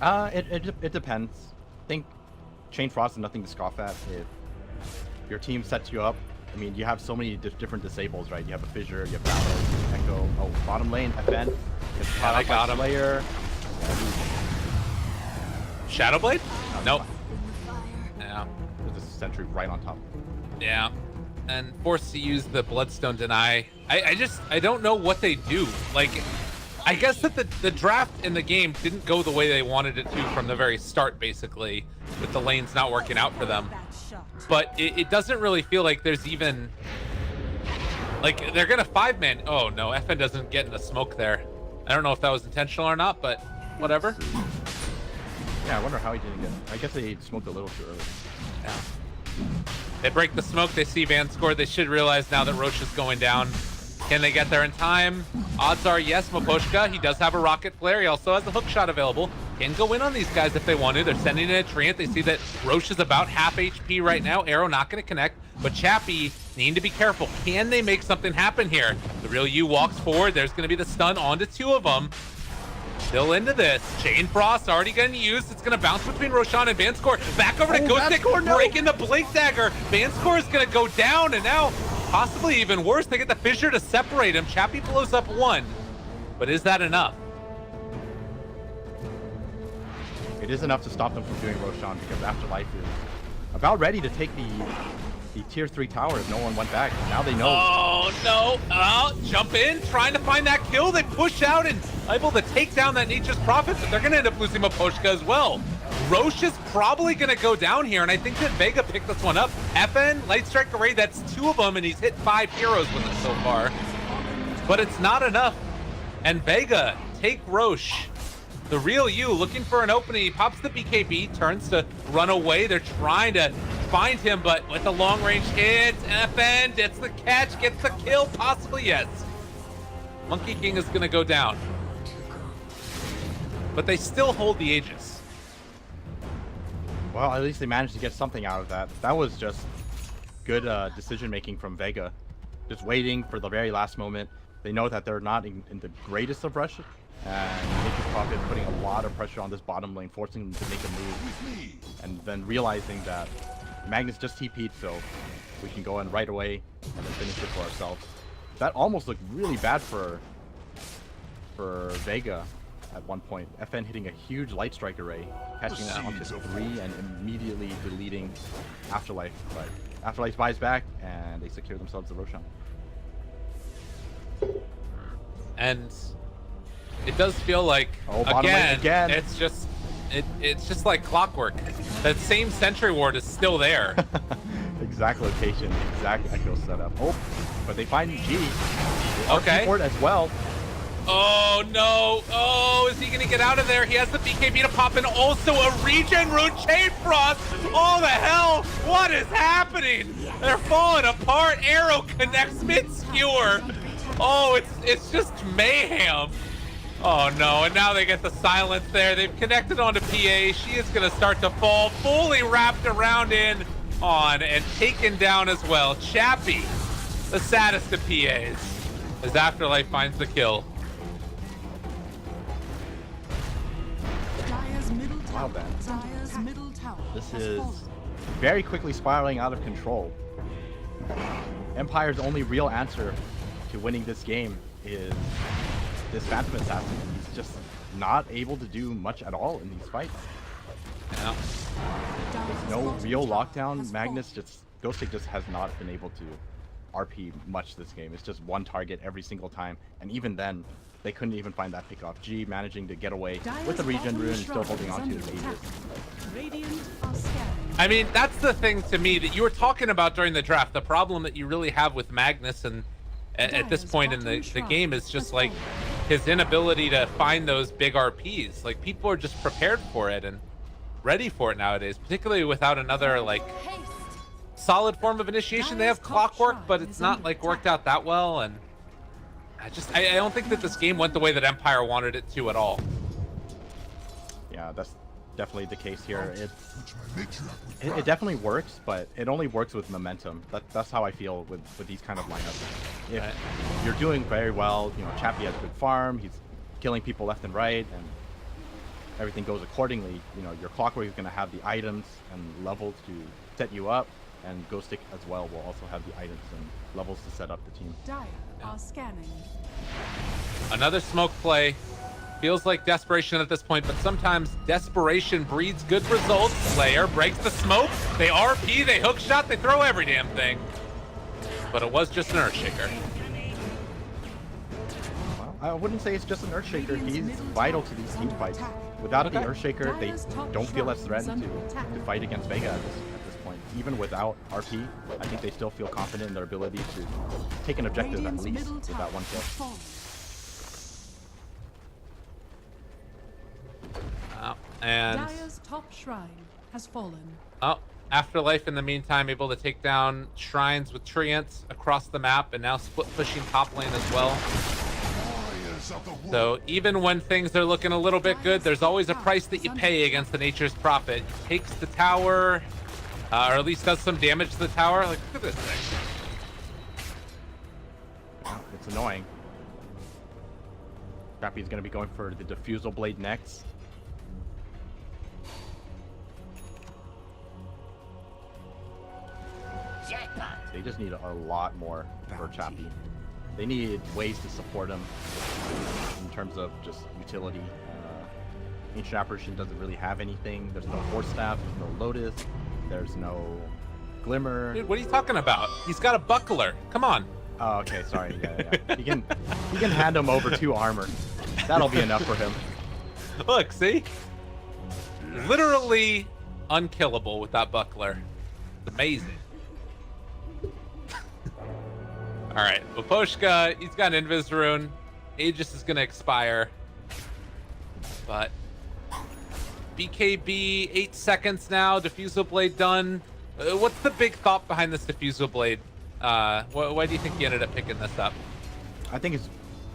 It depends. I think Chain Frost is nothing to scoff at. If your team sets you up, I mean, you have so many different disables, right? You have a Fissure, you have Valor, Echo. Oh, bottom lane, FN. Yeah, I got him. Slayer. Shadowblade? Nope. Yeah. There's a sentry right on top. Yeah. And forced to use the Bloodstone Deny. I don't know what they do. Like, I guess that the draft in the game didn't go the way they wanted it to from the very start, basically, with the lanes not working out for them. But it doesn't really feel like there's even... Like, they're gonna 5-man... Oh, no, FN doesn't get in the smoke there. I don't know if that was intentional or not, but whatever. Yeah, I wonder how he didn't get... I guess they smoked a little too early. Yeah. They break the smoke, they see Van score. They should realize now that Roche is going down. Can they get there in time? Odds are yes, Maposhka. He does have a rocket flare. He also has a hook shot available. Can go in on these guys if they want to. They're sending in a Treant. They see that Roche is about half HP right now. Arrow not going to connect, but Chappie need to be careful. Can they make something happen here? The real U walks forward. There's going to be the stun onto 2 of them. Still into this. Chain Frost already getting used. It's going to bounce between Roshan and Vanscore. Back over to Ghostic, breaking the Blink Dagger. Vanscore is going to go down, and now possibly even worse, they get the fissure to separate him. Chappie blows up 1, but is that enough? It is enough to stop them from doing Roshan because Afterlife is about ready to take the tier 3 tower if no one went back. Now they know. Oh, no. Oh, jump in, trying to find that kill. They push out and able to take down that Nature's Prophet, but they're going to end up losing Maposhka as well. Roche is probably going to go down here, and I think that Vega picked this one up. FN, Light Strike Array, that's 2 of them, and he's hit 5 heroes with it so far. But it's not enough. And Vega take Roche. The real U looking for an opening. He pops the BKB, turns to run away. They're trying to find him, but with the long range hit, FN gets the catch, gets the kill, possibly yes. Monkey King is going to go down. But they still hold the Aegis. Well, at least they managed to get something out of that. That was just good decision making from Vega. Just waiting for the very last moment. They know that they're not in the greatest of rushes. And Nature's Prophet putting a lot of pressure on this bottom lane, forcing them to make a move. And then realizing that Magnus just TP'd, so we can go in right away and then finish it for ourselves. That almost looked really bad for Vega at one point. FN hitting a huge Light Strike Array, catching that onto 3 and immediately deleting Afterlife. But Afterlife buys back and they secure themselves the Roshan. And it does feel like again, it's just like clockwork. That same Sentry Ward is still there. Exact location, exact echo setup. Oh, but they find G. Okay. Ward as well. Oh no! Oh, is he gonna get out of there? He has the BKB to pop in. Also a regen rune, Chain Frost. Oh the hell! What is happening? They're falling apart. Arrow connects mid skewer. Oh, it's just mayhem. Oh no, and now they get the silence there. They've connected onto PA. She is gonna start to fall, fully wrapped around in on and taken down as well. Chappie, the saddest of PAs, as Afterlife finds the kill. Wow, Ben. This is very quickly spiraling out of control. Empire's only real answer to winning this game is this Phantom Assassin. He's just not able to do much at all in these fights. Yeah. There's no real lockdown. Ghostic just has not been able to RP much this game. It's just one target every single time, and even then, they couldn't even find that pick off. G managing to get away with the regen rune and still holding on to his Aegis. I mean, that's the thing to me that you were talking about during the draft. The problem that you really have with Magnus and at this point in the game is just like his inability to find those big RPs. Like, people are just prepared for it and ready for it nowadays, particularly without another like solid form of initiation. They have Clockwork, but it's not like worked out that well, and I don't think that this game went the way that Empire wanted it to at all. Yeah, that's definitely the case here. It definitely works, but it only works with momentum. That's how I feel with these kind of lineups. If you're doing very well, you know, Chappie has good farm, he's killing people left and right, and everything goes accordingly. You know, your Clockwork is going to have the items and levels to set you up, and Ghostic as well will also have the items and levels to set up the team. Dire are scanning. Another smoke play. Feels like desperation at this point, but sometimes desperation breeds good results. Slayer breaks the smoke. They RP, they hook shot, they throw every damn thing. But it was just an Earthshaker. Well, I wouldn't say it's just an Earthshaker. He's vital to these team fights. Without the Earthshaker, they don't feel as threatened to fight against Vega at this point. Even without RP, I think they still feel confident in their ability to take an objective at least with that one kill. And Dire's top shrine has fallen. oh, Afterlife in the meantime able to take down shrines with treants across the map, and now split pushing top lane as well. So even when things are looking a little bit good, there's always a price that you pay against the Nature's Prophet. He takes the tower, or at least does some damage to the tower. Like, look at this thing. It's annoying. Chappie's going to be going for the Diffusal Blade next. They just need a lot more for Chappie. They need ways to support him in terms of just utility. Ancient Apparition doesn't really have anything. There's no Force Staff, there's no Lotus, there's no Glimmer. Dude, what are you talking about? He's got a buckler. Come on. Oh, okay, sorry. Yeah. He can hand him over 2 armor. That'll be enough for him. Look, see? Literally unkillable with that buckler. It's amazing. All right, Miposhka, he's got an Invis rune. Aegis is gonna expire. But BKB, 8 seconds now. Diffusal Blade done. What's the big thought behind this Diffusal Blade? Why do you think he ended up picking this up? I think it's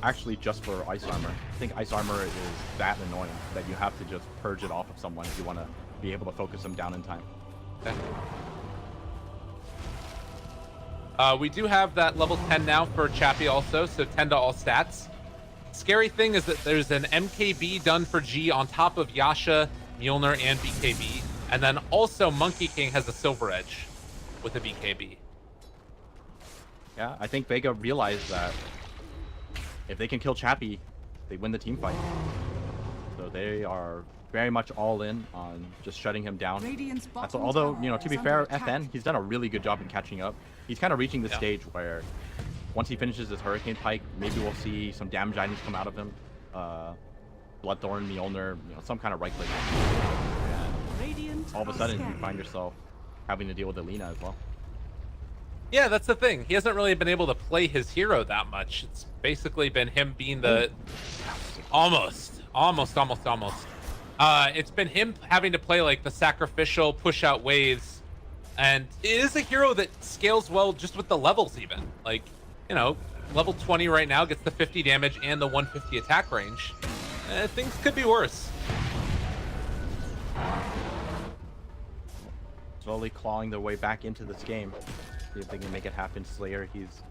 actually just for Ice Armor. I think Ice Armor is that annoying that you have to just purge it off of someone if you want to be able to focus them down in time. Okay. We do have that level 10 now for Chappie also, so 10 to all stats. Scary thing is that there's an MKB done for G on top of Yasha, Mjolnir, and BKB. And then also Monkey King has a Silver Edge with a BKB. Yeah, I think Vega realized that if they can kill Chappie, they win the team fight. So they are very much all in on just shutting him down. Although, you know, to be fair, FN, he's done a really good job in catching up. He's kind of reaching the stage where once he finishes his Hurricane Pike, maybe we'll see some damage items come out of him. Bloodthorn, Mjolnir, you know, some kind of right click. And all of a sudden, you find yourself having to deal with Alina as well. Yeah, that's the thing. He hasn't really been able to play his hero that much. It's basically been him being the... Almost. It's been him having to play like the sacrificial push-out waves. And it is a hero that scales well just with the levels even. Like, you know, level 20 right now gets the 50 damage and the 150 attack range. Things could be worse. Slowly clawing their way back into this game. See if they can make it happen. Slayer, he's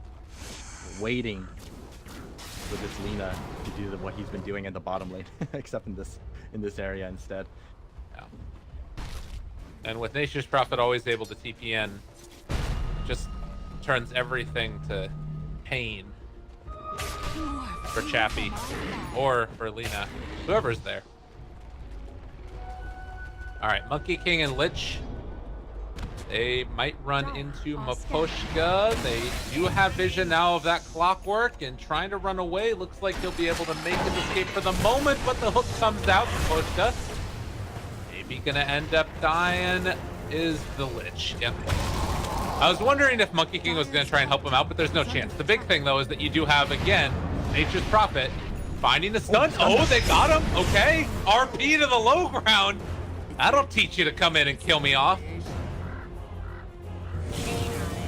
waiting for this Lina to do what he's been doing in the bottom lane, except in this area instead. Yeah. And with Nature's Prophet always able to TP in, just turns everything to pain for Chappie or for Lina, whoever's there. All right, Monkey King and Lich. They might run into Miposhka. They do have vision now of that clockwork and trying to run away. Looks like he'll be able to make his escape for the moment, but the hook comes out. Miposhka maybe gonna end up dying is the Lich. Yep. I was wondering if Monkey King was gonna try and help him out, but there's no chance. The big thing though is that you do have, again, Nature's Prophet finding a stun. Oh, they got him. Okay. RP to the low ground. That'll teach you to come in and kill me off.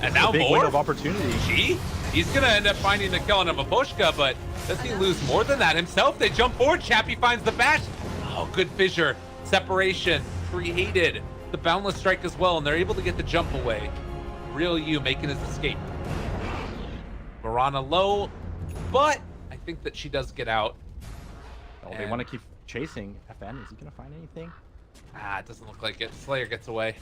And now big more window of opportunity. Gee, he's gonna end up finding the kill on a Miposhka, but does he lose more than that himself? They jump forward. Chappie finds the bash. Oh, good fissure. Separation created. The boundless strike as well, and they're able to get the jump away. Real you making his escape. Mirana low, but I think that she does get out. Oh, they want to keep chasing. FN, is he gonna find anything? Ah, it doesn't look like it. Slayer gets away.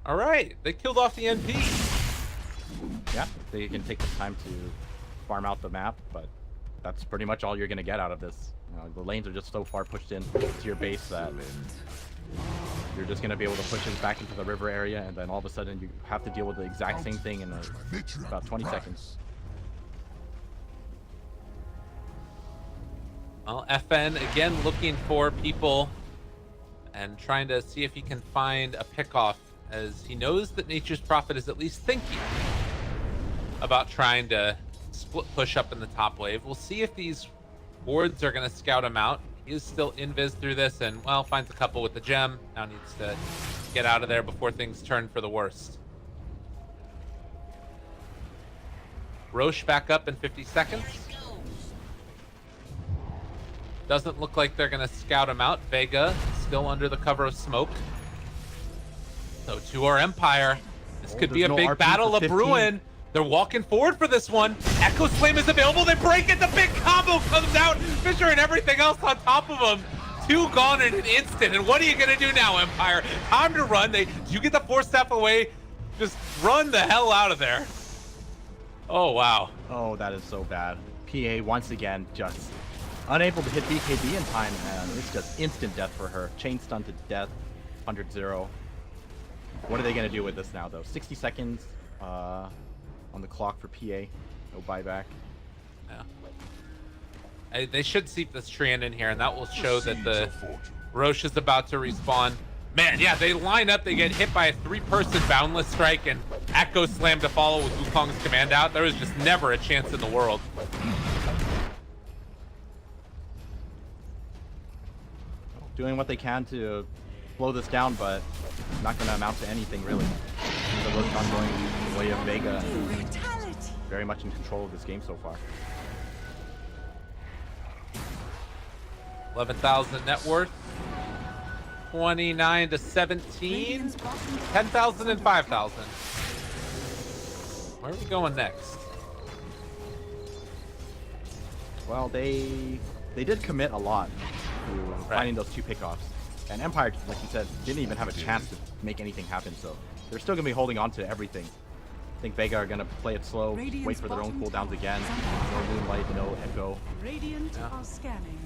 All right, they killed off the NP. Yeah, they can take the time to farm out the map, but that's pretty much all you're gonna get out of this. You know, the lanes are just so far pushed in to your base that you're just going to be able to push us back into the river area, and then all of a sudden you have to deal with the exact same thing in about 20 seconds. Well, FN again looking for people and trying to see if he can find a pickoff, as he knows that Nature's Prophet is at least thinking about trying to split push up in the top wave. We'll see if these wards are going to scout him out. He is still invis through this and, well, finds a couple with the gem. Now needs to get out of there before things turn for the worst. Roche back up in 50 seconds. Doesn't look like they're going to scout him out. Vega still under the cover of smoke. So to our Empire, this could be a big battle of Bruin. They're walking forward for this one. Echo Slam is available. They break it. The big combo comes out. Fisher and everything else on top of them. 2 gone in an instant. And what are you going to do now, Empire? Time to run. You get the 4-step away. Just run the hell out of there. Oh, wow. Oh, that is so bad. PA once again just unable to hit BKB in time, and it's just instant death for her. Chain stun to death, 100-0. What are they going to do with this now, though? 60 seconds on the clock for PA. No buyback. Yeah. They should seep this Treant in here, and that will show that the Roche is about to respawn. Man, yeah, they line up. They get hit by a 3-person Boundless Strike and Echo Slam to follow with Wukong's command out. There was just never a chance in the world. Doing what they can to slow this down, but not going to amount to anything really. The Roshan going the way of Vega, very much in control of this game so far. 11,000 net worth, 29 to 17, 10,000 and 5,000. Where are we going next? Well, they did commit a lot to finding those 2 pickoffs. And Empire, like you said, didn't even have a chance to make anything happen, so they're still going to be holding on to everything. I think Vega are going to play it slow, wait for their own cooldowns again. No Moonlight, no Echo. Radiant are scanning.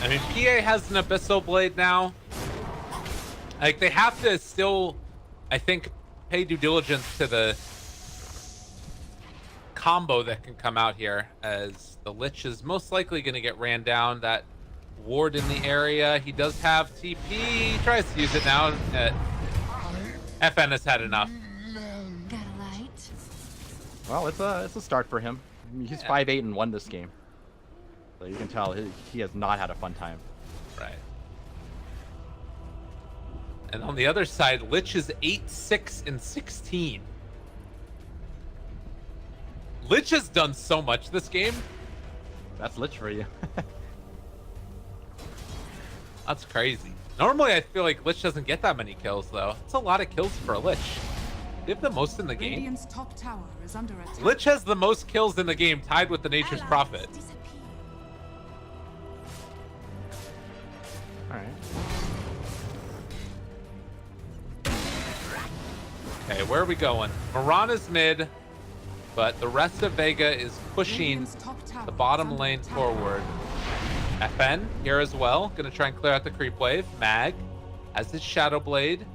I mean, PA has an Abyssal Blade now. Like, they have to still, I think, pay due diligence to the combo that can come out here, as the Lich is most likely going to get ran down. That ward in the area, he does have TP. He tries to use it now. FN has had enough. Well, it's a start for him. I mean, he's 5-8 and won this game, so you can tell he has not had a fun time. Right. And on the other side, Lich is 8-6 and 16. Lich has done so much this game. That's Lich for you. That's crazy. Normally, I feel like Lich doesn't get that many kills, though. It's a lot of kills for a Lich. They have the most in the game. Radiant's top tower is under attack. Lich has the most kills in the game, tied with the Nature's Prophet. Alright. Okay, where are we going? Mirana's mid, but the rest of Vega is pushing the bottom lane forward. FN here as well, gonna try and clear out the creep wave. Mag has his Shadow Blade.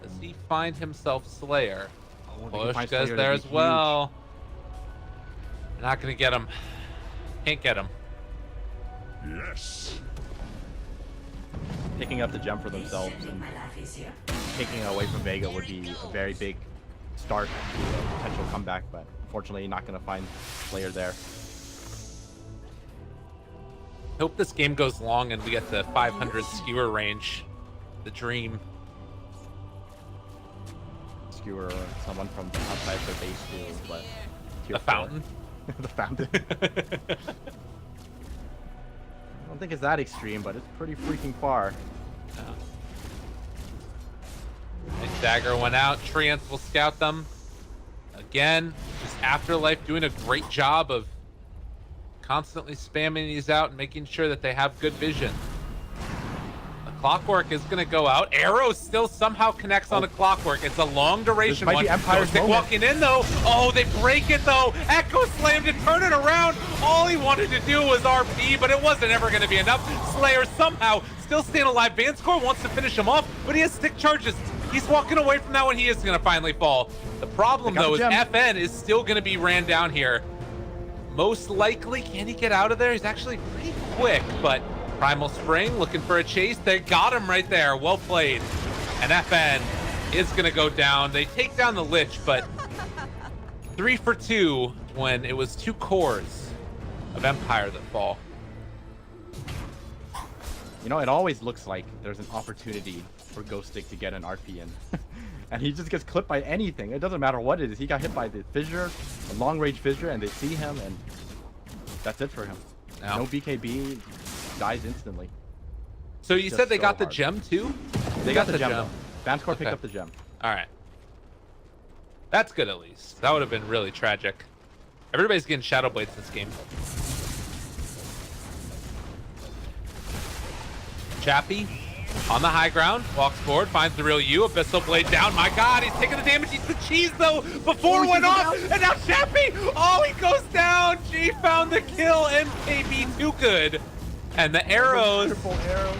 Does he find himself Slayer? Poloshka's there as well. They're not gonna get him. Can't get him. Yes. Picking up the gem for themselves and taking it away from Vega would be a very big start to a potential comeback, but unfortunately not going to find Slayer there. Hope this game goes long and we get the 500 skewer range. The dream. Skewer someone from outside their base to what? The fountain. The fountain. I don't think it's that extreme, but it's pretty freaking far. Yeah. And Dagger went out. Treant will scout them. Again, just Afterlife doing a great job of constantly spamming these out and making sure that they have good vision. Clockwork is going to go out. Arrow still somehow connects on a Clockwork. It's a long duration This might one. be Empire's Ghostic moment. walking in though. Oh, they break it though. Echo Slam to turn it around. All he wanted to do was RP, but it wasn't ever going to be enough. Slayer somehow still staying alive. Vanscore wants to finish him off, but he has stick charges. He's walking away from that one. He is going to finally fall. The problem though is FN is still going to be ran down here. Most likely, can he get out of there? He's actually pretty quick, but Primal Spring looking for a chase. They got him right there. Well played. And FN is going to go down. They take down the Lich, but 3 for 2 when it was 2 cores of Empire that fall. You know, it always looks like there's an opportunity for Ghostic to get an RP in. And he just gets clipped by anything. It doesn't matter what it is. He got hit by the fissure, a long-range fissure, and they see him, and that's it for him. No BKB, dies instantly. So you said they so got the hard. gem too? They got the gem. Vanscore picked Okay. up the gem. All right. That's good at least. That would have been really tragic. Everybody's getting Shadow Blades this game. Chappie on the high ground, walks forward, finds the real you. Abyssal Blade down. My God, he's taking the damage. He's the cheese though. Before it went off, and now Chappie. Oh, he goes down. G found the kill. MKB too good. And the arrows. Triple arrows.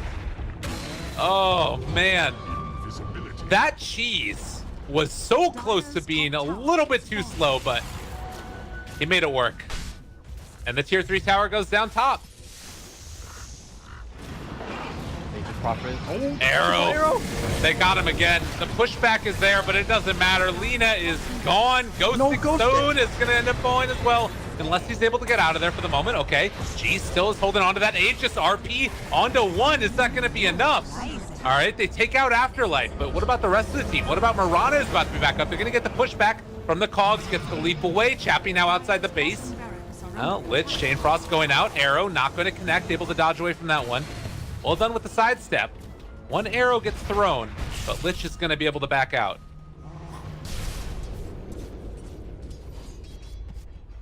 Oh man, Invisibility. that cheese was so close to being a little bit too slow, but he made it work. And the tier 3 tower goes down top. They just profit. Oh, Arrow. They got him again. The pushback is there, but it doesn't matter. Lina is gone. Ghostic Stone is going to end up falling as well, unless he's able to get out of there for the moment. Okay, G still is holding on to that Aegis RP onto 1. Is that going to be enough? All right, they take out Afterlife, but what about the rest of the team? What about Mirana is about to be back up? They're going to get the pushback from the Cogs, gets the leap away. Chappie now outside the base. Well, Lich, Chain Frost going out. Arrow not going to connect, able to dodge away from that one. Well done with the sidestep. One arrow gets thrown, but Lich is going to be able to back out.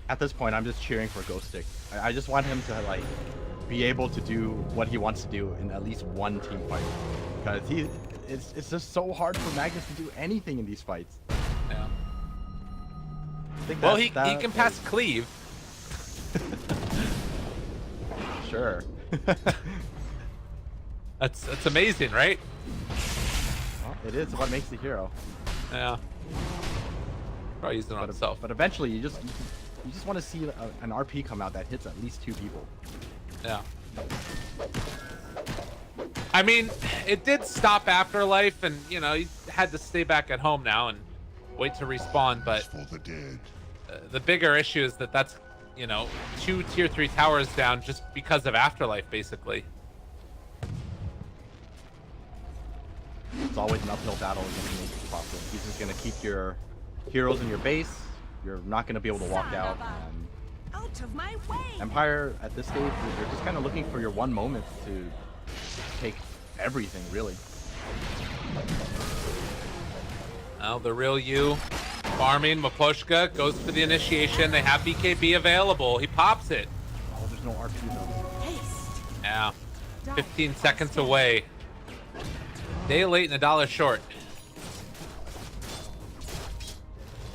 At this point, I'm just cheering for Ghostic. I just want him to like be able to do what he wants to do in at least one team fight, because it's just so hard for Magnus to do anything in these fights. Yeah. I think Well, that's- he can pass Cleave. Sure. That's amazing, right? Well, it is what makes the hero. Yeah. Probably using it on himself. But eventually, you just want to see an RP come out that hits at least 2 people. Yeah. I mean, it did stop Afterlife, and you know he had to stay back at home now and wait to respawn. But For the dead. the bigger issue is that that's, you know, 2 tier 3 towers down just because of Afterlife, basically. It's always an uphill battle against Nature's Prophet. He's just gonna keep your heroes in your base. You're not gonna be able to walk out. And Out of my way! Empire at this stage, you're just kind of looking for your one moment to take everything, really. Now the real you farming. Maposhka goes for the initiation. They have BKB available. He pops it. Oh, there's no RP though. Haste! Yeah. 15 seconds away. Day late and $1 short.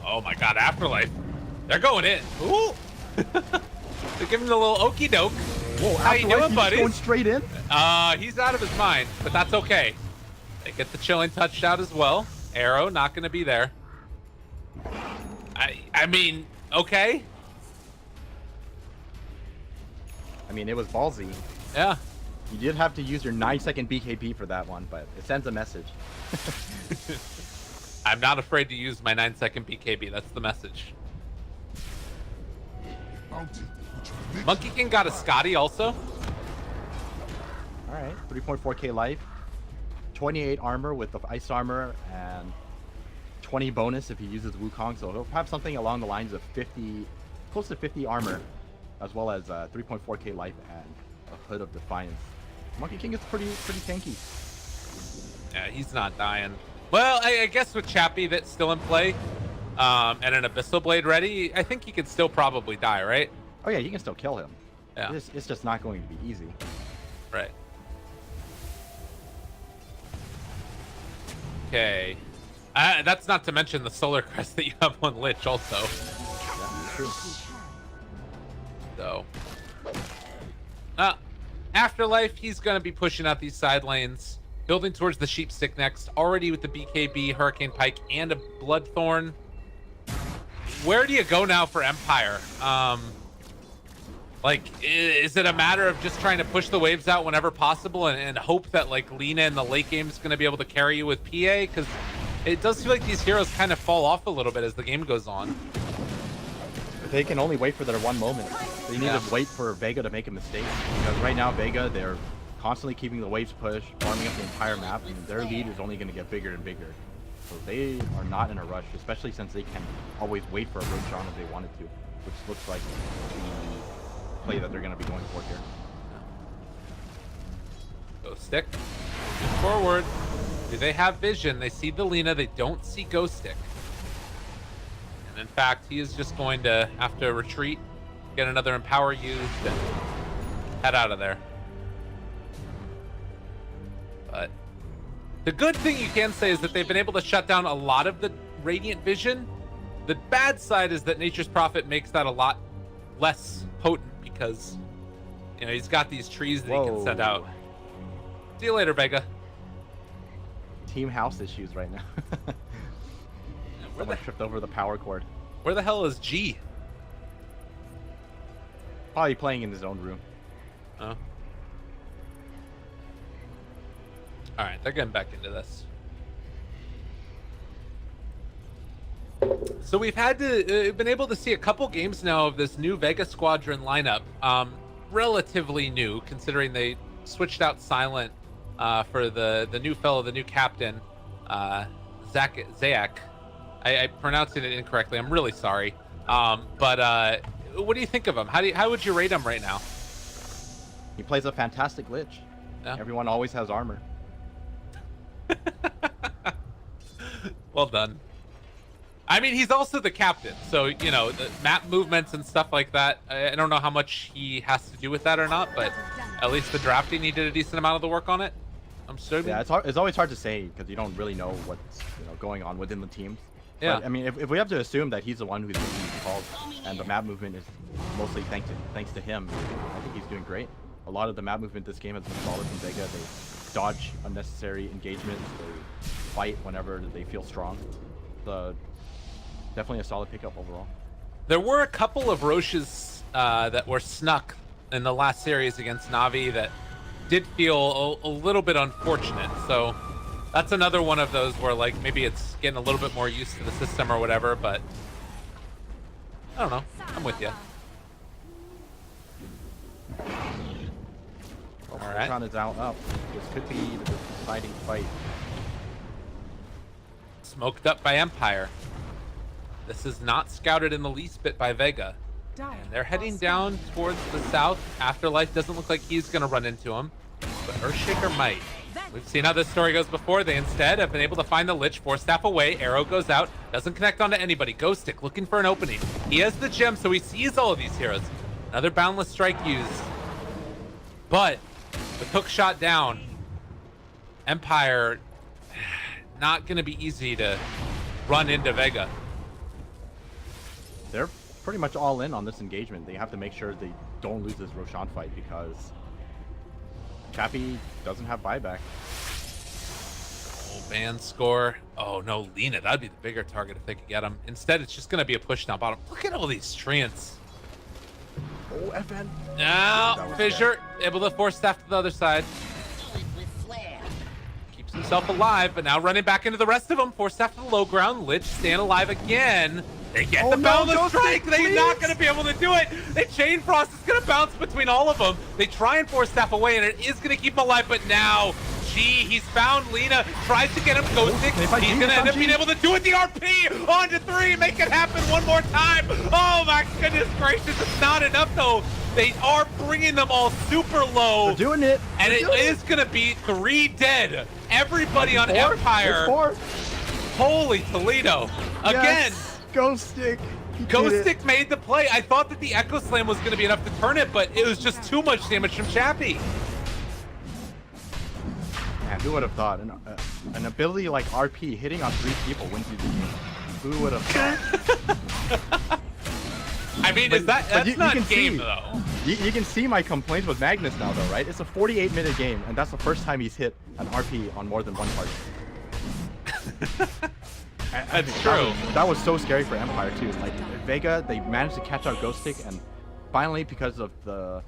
Oh my God, Afterlife. They're going in. Ooh. They're giving him a little okey doke. Whoa, How you doing, he's buddy? going straight in? He's out of his mind, but that's okay. They get the chilling touched out as well. Arrow not going to be there. I mean, okay. I mean, it was ballsy. Yeah. You did have to use your 9-second BKB for that one, but it sends a message. I'm not afraid to use my 9-second BKB. That's the message. Bounty, which makes Monkey King got a Scotty also. All right, 3.4k life, 28 armor with the ice armor, and 20 bonus if he uses Wukong. So he'll have something along the lines of 50, close to 50 armor, as well as 3.4k life and a Hood of Defiance. Monkey King is pretty tanky. Yeah, he's not dying. Well, I guess with Chappie that's still in play, and an Abyssal Blade ready, I think he could still probably die, right? Oh yeah, you can still kill him. Yeah. It's just not going to be easy. Right. Okay. That's not to mention the solar crest that you have on Lich also. Yeah, true. So, Afterlife, he's going to be pushing out these side lanes, building towards the Sheep Stick next, already with the BKB, Hurricane Pike, and a Bloodthorn. Where do you go now for Empire? Like, is it a matter of just trying to push the waves out whenever possible and hope that, like, Lina in the late game is going to be able to carry you with PA? Because it does feel like these heroes kind of fall off a little bit as the game goes on. They can only wait for their one moment. They need to wait for Vega to make a mistake. Because right now, Vega, they're constantly keeping the waves pushed, farming up the entire map, and their lead is only going to get bigger and bigger. So they are not in a rush, especially since they can always wait for a Roshan if they wanted to, which looks like the play that they're going to be going for here. Ghost Stick. Moving forward. Do they have vision? They see the Lina. They don't see Ghost Stick. And in fact, he is just going to have to retreat, get another Empower used, and head out of there. But the good thing you can say is that they've been able to shut down a lot of the Radiant Vision. The bad side is that Nature's Prophet makes that a lot less potent because, you know, he's got these trees that he can send out. See you later, Vega. Team house issues right now. Someone tripped over the power cord. Where the hell is G? Probably playing in his own room. Oh. Alright, they're getting back into this. So we've had to been able to see a couple games now of this new Vega squadron lineup. Relatively new, considering they switched out Silent for the new fellow, the new captain, Zayak. I pronounced it incorrectly. I'm really sorry. But what do you think of him? How would you rate him right now? He plays a fantastic Lich. Yeah. Everyone always has armor. Well done. I mean, he's also the captain, so, you know, the map movements and stuff like that, I don't know how much he has to do with that or not, but at least the drafting, he did a decent amount of the work on it. I'm certain. Yeah, it's always hard to say because you don't really know what's going on within the teams. Yeah. But, I mean, if we have to assume that he's the one who's making these calls and the map movement is mostly thanks to him, I think he's doing great. A lot of the map movement this game has been solid from Vega. They dodge unnecessary engagements. They fight whenever they feel strong. Definitely a solid pickup overall. There were a couple of Roches that were snuck in the last series against Na'Vi that did feel a little bit unfortunate. So that's another one of those where, like, maybe it's getting a little bit more used to the system or whatever, but I don't know. I'm with you. All right. Tron is out up. This could be the deciding fight. Smoked up by Empire. This is not scouted in the least bit by Vega. And they're heading down towards the south. Afterlife doesn't look like he's going to run into him, but Earthshaker might. We've seen how this story goes before. They instead have been able to find the Lich, Force Staff away, arrow goes out, doesn't connect onto anybody. Ghost Stick looking for an opening. He has the gem, so he sees all of these heroes. Another Boundless Strike used. But with hook shot down, Empire, not going to be easy to run into Vega. They're pretty much all in on this engagement. They have to make sure they don't lose this Roshan fight because Chappie doesn't have buyback. Oh, ban score. Oh no, Lina, that'd be the bigger target if they could get him. Instead, it's just going to be a push down bottom. Look at all these treants. Oh, FN. Now, Fissure able to force staff to the other side. Keeps himself alive, but now running back into the rest of them. Force staff to the low ground. Lich staying alive again. They get the Boundless Strike. They're not going to be able to do it. The Chain Frost is going to bounce between all of them. They try and force staff away, and it is going to keep him alive. But now, he's found Lina. Tries to get him Ghost Stick. He's going to end up being able to do it. The RP onto 3. Make it happen one more time. Oh my goodness gracious. It's not enough though. They are bringing them all super low. They're doing it. And it is going to be 3 dead. Everybody on Empire. Holy Toledo. Again. Ghost Stick. Ghost Stick made the play. I thought that the Echo Slam was going to be enough to turn it, but it was just too much damage from Chappie. Man, who would have thought? An ability like RP hitting on 3 people wins you the game. Who would have thought? I mean, But that's you not can game see- though. You can see my complaints with Magnus now, though, right? It's a 48-minute game, and that's the first time he's hit an RP on more than one party. That's true. That was so scary for Empire too. Like Vega, they managed to catch out Ghost Stick, and finally, because of the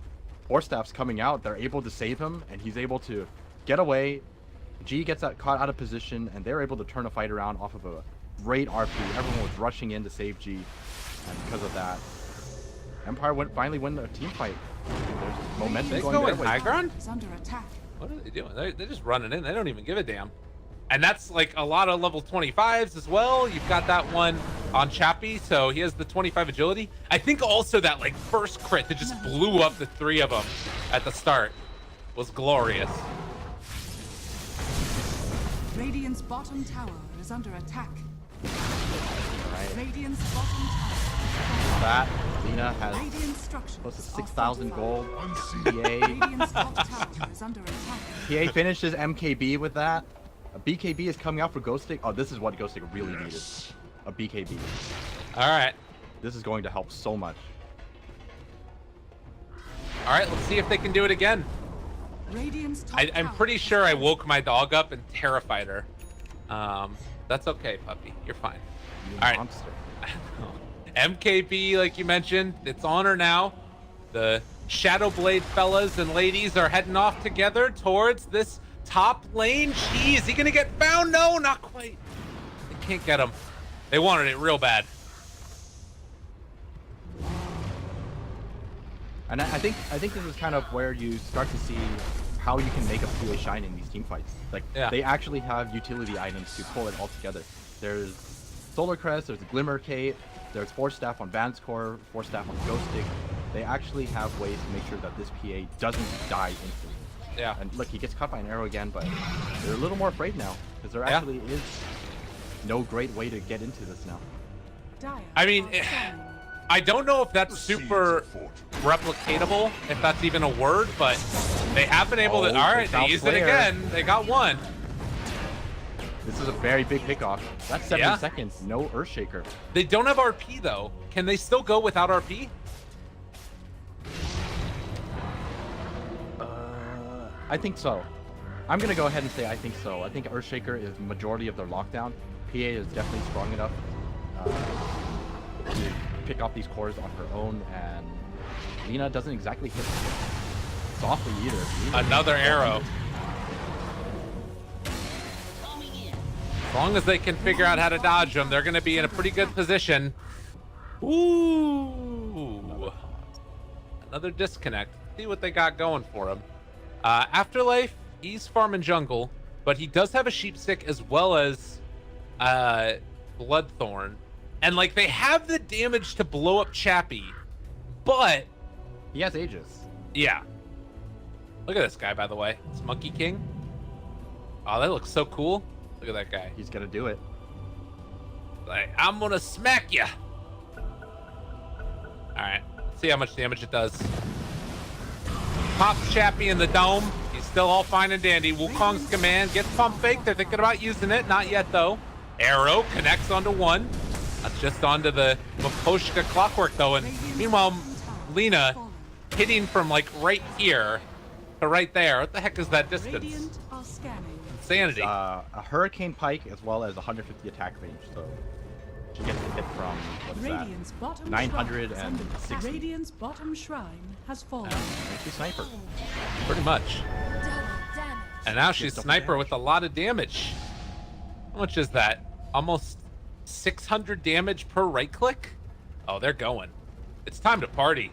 Force Staffs coming out, they're able to save him, and he's able to get away. G gets caught out of position, and they're able to turn a fight around off of a great RP. Everyone was rushing in to save G, and because of that, Empire finally win a team fight. There's momentum They going go their in way. high ground? Is under attack. What are they doing? They're just running in. They don't even give a damn. And that's like a lot of level 25s as well. You've got that one on Chappie, so he has the 25 agility. I think also that like first crit that just blew up the 3 of them at the start was glorious. Radiant's bottom tower is under attack. Right. Radiant's bottom tower. That Lina has Radiant structures close to are 6,000 fortified. gold. Unseen. PA Radiant's top tower is under attack. PA finishes MKB with that. A BKB is coming out for Ghost Stick. Oh, this is what Ghost Stick really needed. A BKB. All right. This is going to help so much. All right, let's see if they can do it again. Radiant's top I'm tower pretty is sure I under woke my dog up and terrified her. That's okay, puppy. You're fine. You All right. monster. MKB, like you mentioned, it's on her now. The Shadow Blade fellas and ladies are heading off together towards this top lane. Jeez, is he gonna get found? No, not quite. They can't get him. They wanted it real bad. And I think this is kind of where you start to see how you can make a PA shine in these team fights. Like Yeah. they actually have utility items to pull it all together. There's Solar Crest, there's a Glimmer Cape, there's Force Staff on Van's Core, Force Staff on Ghost Stick. They actually have ways to make sure that this PA doesn't die instantly. Yeah. And look, he gets caught by an arrow again, but they're a little more afraid now because there Yeah. actually is no great way to get into this now. Dire I mean, are scanning. I don't know if that's super Seeds of fortune. replicatable, if that's even a word, but they have been able to. Oh, All right, South they used it Flare. again. They got one. This is a very big pickoff. That's 7 Yeah. seconds, no Earthshaker. They don't have RP though. Can they still go without RP? I think so. I'm gonna go ahead and say I think so. I think Earthshaker is the majority of their lockdown. PA is definitely strong enough to pick off these cores on her own, and Lina doesn't exactly hit softly either. Lina- Another arrow. As long as they can figure out how to dodge them, they're going to be in a pretty good position. Ooh. Another disconnect. See what they got going for him. Afterlife, he's farming jungle, but he does have a sheep stick as well as Bloodthorn. And like they have the damage to blow up Chappie, but He has Aegis. yeah. Look at this guy, by the way. It's Monkey King. Oh, that looks so cool. Look at that guy. He's gonna do it. Like, I'm gonna smack ya. Alright, let's see how much damage it does. Pops Chappie in the dome. He's still all fine and dandy. Wukong's command gets pump fake. They're thinking about using it. Not yet, though. Arrow connects onto one. That's just onto the Maposhka clockwork, though. And meanwhile, Lina hitting from like right here to right there. What the heck is that distance? Radiant are scanning. Insanity. A Hurricane Pike as well as 150 attack range, so she gets a hit from what's Radiant's that? bottom 900 shrine is and under attack. 60. Radiant's bottom shrine has fallen. And she's sniper. Pretty much. And now she's double sniper damage. with a lot of damage. How much is that? Almost 600 damage per right click? Oh, they're going. It's time to party.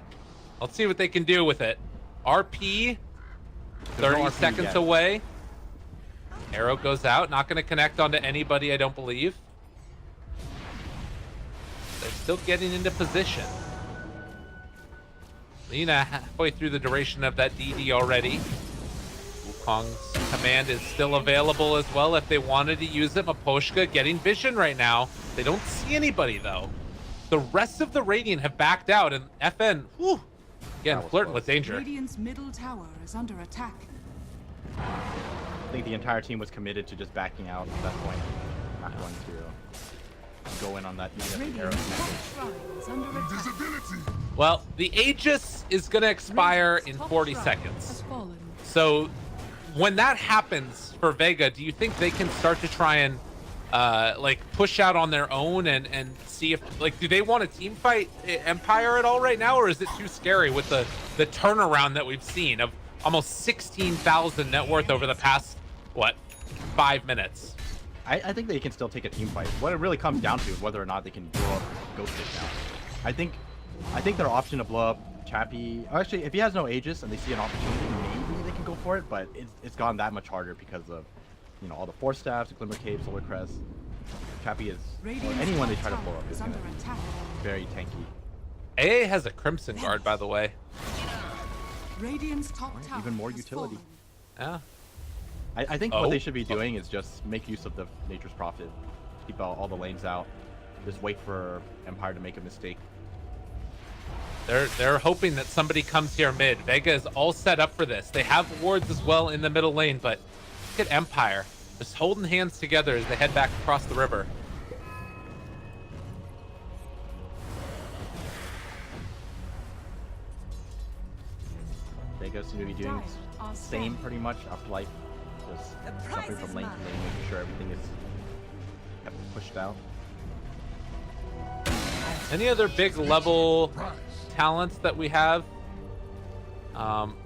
Let's see what they can do with it. RP, There's 30 no RP seconds yet. away. Arrow goes out. Not going to connect onto anybody, I don't believe. They're still getting into position. Lina halfway through the duration of that DD already. Wukong's command is still available as well if they wanted to use it. Maposhka getting vision right now. They don't see anybody though. The rest of the Radiant have backed out, and FN, whew, again, That was flirting close. with danger. Radiant's middle tower is under attack. I think the entire team was committed to just backing out at that point. Not going to go in on that even if the arrows connected. Invisibility. Well, the Aegis is going to expire in 40 seconds. So when that happens for Vega, do you think they can start to try and like push out on their own and see if, like, do they want to team fight Empire at all right now, or is it too scary with the turnaround that we've seen of almost 16,000 net worth over the past, what, 5 minutes? I think they can still take a team fight. What it really comes down to is whether or not they can blow up Ghost Stick now. I think their option to blow up Chappie, actually, if he has no Aegis and they see an opportunity, maybe they can go for it, but it's gone that much harder because of, you know, all the Force Staffs, the Glimmer Cape, Solar Crest. Chappie is, or anyone they try to blow up is gonna be very tanky. AA has a Crimson Guard, by the way. Radiant's top tower Even more has utility. fallen. Yeah. I think what they should be doing is just make use of the Nature's Prophet, keep all the lanes out, just wait for Empire to make a mistake. They're hoping that somebody comes here mid. Vega is all set up for this. They have wards as well in the middle lane, but look at Empire just holding hands together as they head back across the river. Vega seem to be doing the same pretty much after life, just jumping from lane to lane, making sure everything is kept pushed out. Any other big level talents that we have?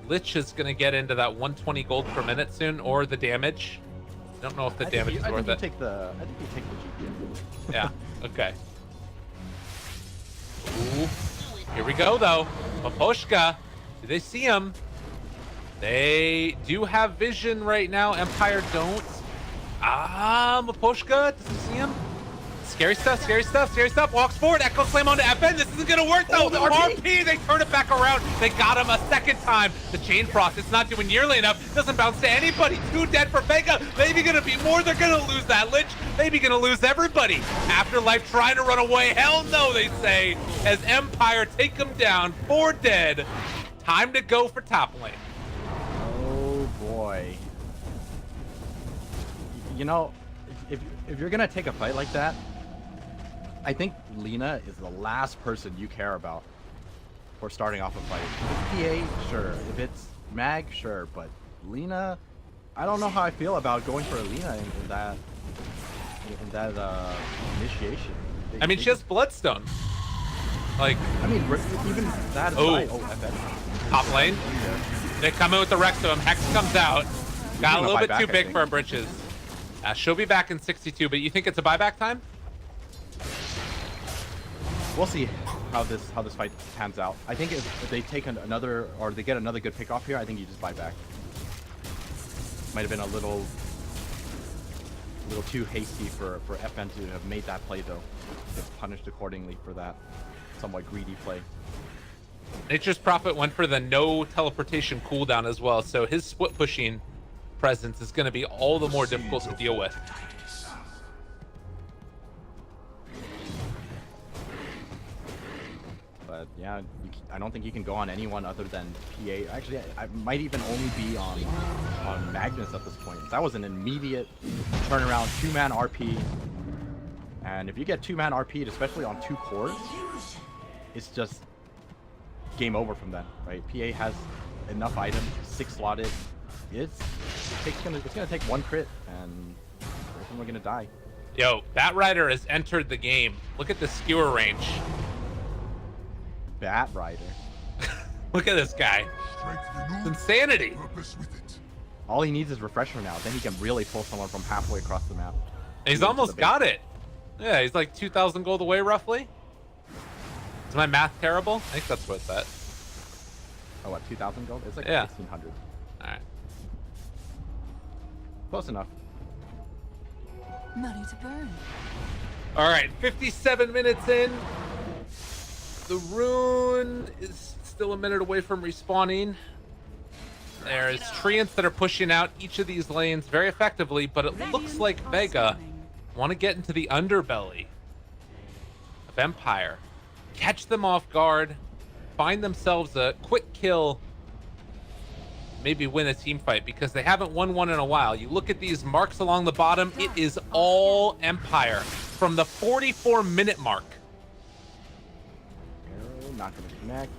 Lich is going to get into that 120 gold per minute soon, or the damage. Don't know if the damage is worth it. I think you take the GPM. Yeah, okay. Ooh. Here we go, though. Maposhka. Do they see him? They do have vision right now. Empire don't. Maposhka. Does he see him? Scary stuff, scary stuff, scary stuff. Walks forward. Echo Slam onto FN. This isn't going to work, though. Oh, the RP. They turn it back around. They got him a second time. The Chain Frost, it's not doing nearly enough. Doesn't bounce to anybody. 2 dead for Vega. Maybe going to be more. They're going to lose that Lich. Maybe going to lose everybody. Afterlife trying to run away. Hell no, they say. As Empire take them down. 4 dead. Time to go for top lane. Oh boy. You know, if you're gonna take a fight like that, I think Lina is the last person you care about for starting off a fight. If it's PA, sure. If it's Mag, sure. But Lina, I don't know how I feel about going for a Lina in that initiation. I mean, she has Bloodstone. Like, I mean, even that aside, FN. Top lane. They come in with the Rex to him. Hex comes out. Got a little bit too big for her britches. She'll be back in 62, but you think it's a buyback time? We'll see how this fight pans out. I think if they take another, or they get another good pick off here, I think you just buy back. Might have been a little too hasty for FN to have made that play, though. Get punished accordingly for that somewhat greedy play. Nature's Prophet went for the no teleportation cooldown as well, so his split pushing presence is going to be all the more difficult to deal with. But yeah, I don't think you can go on anyone other than PA. Actually, I might even only be on Magnus at this point. That was an immediate turnaround, 2-man RP. And if you get 2-man RP'd, especially on 2 cores, it's just game over from then, right? PA has enough items, 6 slotted. It's gonna take 1 crit, and we're gonna die. Yo, Bat Rider has entered the game. Look at the skewer range. Bat Rider. Look at this guy. It's insanity. Purpose with it. All he needs is refresher now. Then he can really pull someone from halfway across the map. He's almost got it. Yeah, he's like 2,000 gold away, roughly. Is my math terrible? I think that's what it's at. Oh, what, 2,000 gold? It's like 1,600. All right. Close enough. Money to burn. All right, 57 minutes in. The rune is still a minute away from respawning. There's treants that are pushing out each of these lanes very effectively, but it looks like Vega want to get into the underbelly of Empire, catch them off guard, find themselves a quick kill maybe win a team fight because they haven't won one in a while. You look at these marks along the bottom, it is all Empire from the 44-minute mark. Arrow not going to connect.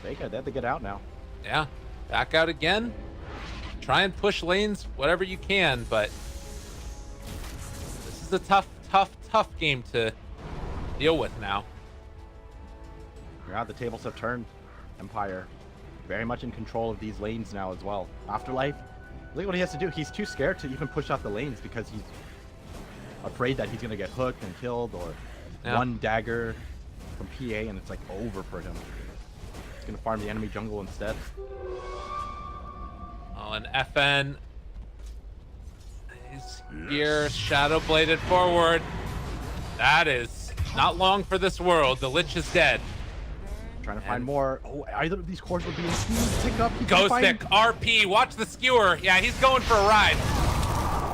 Vega, they have to get out now. Yeah, back out again. Try and push lanes whatever you can, but this is a tough game to deal with now. Yeah, the tables have turned. Empire very much in control of these lanes now as well. Afterlife, look what he has to do. He's too scared to even push out the lanes because he's afraid that he's going to get hooked and killed, or one dagger from PA and it's like over for him. He's going to farm the enemy jungle instead. Oh, and FN is here, shadow bladed forward. That is not long for this world. The Lich is dead. Trying to find more. Oh, either of these cores would be a huge pick up. Ghost stick, RP, watch the skewer. Yeah, he's going for a ride.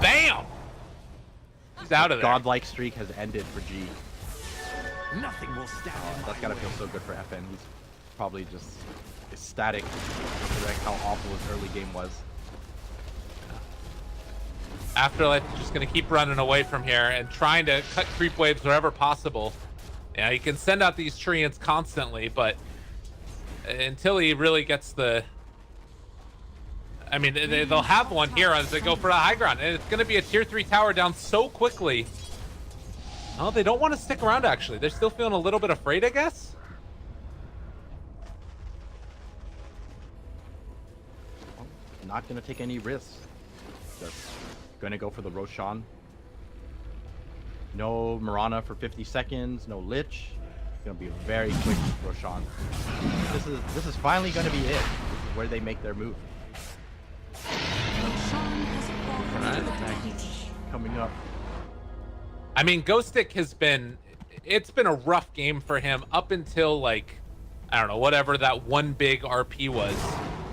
Bam! He's out of there. Godlike streak has ended for G. Nothing will stand. That's gotta feel so good for FN. He's probably just ecstatic considering how awful his early game was. Afterlife is just going to keep running away from here and trying to cut creep waves wherever possible. Yeah, he can send out these treants constantly, but until he really gets the... I mean, they'll have one here as they go for the high ground, and it's going to be a tier 3 tower down so quickly. Oh, they don't want to stick around, actually. They're still feeling a little bit afraid, I guess. Not going to take any risks. Just going to go for the Roshan. No Mirana for 50 seconds. No Lich. It's going to be a very quick Roshan. This is finally going to be it. This is where they make their move. Coming up. I mean, Ghostic has been... It's been a rough game for him up until, like, I don't know, whatever that one big RP was.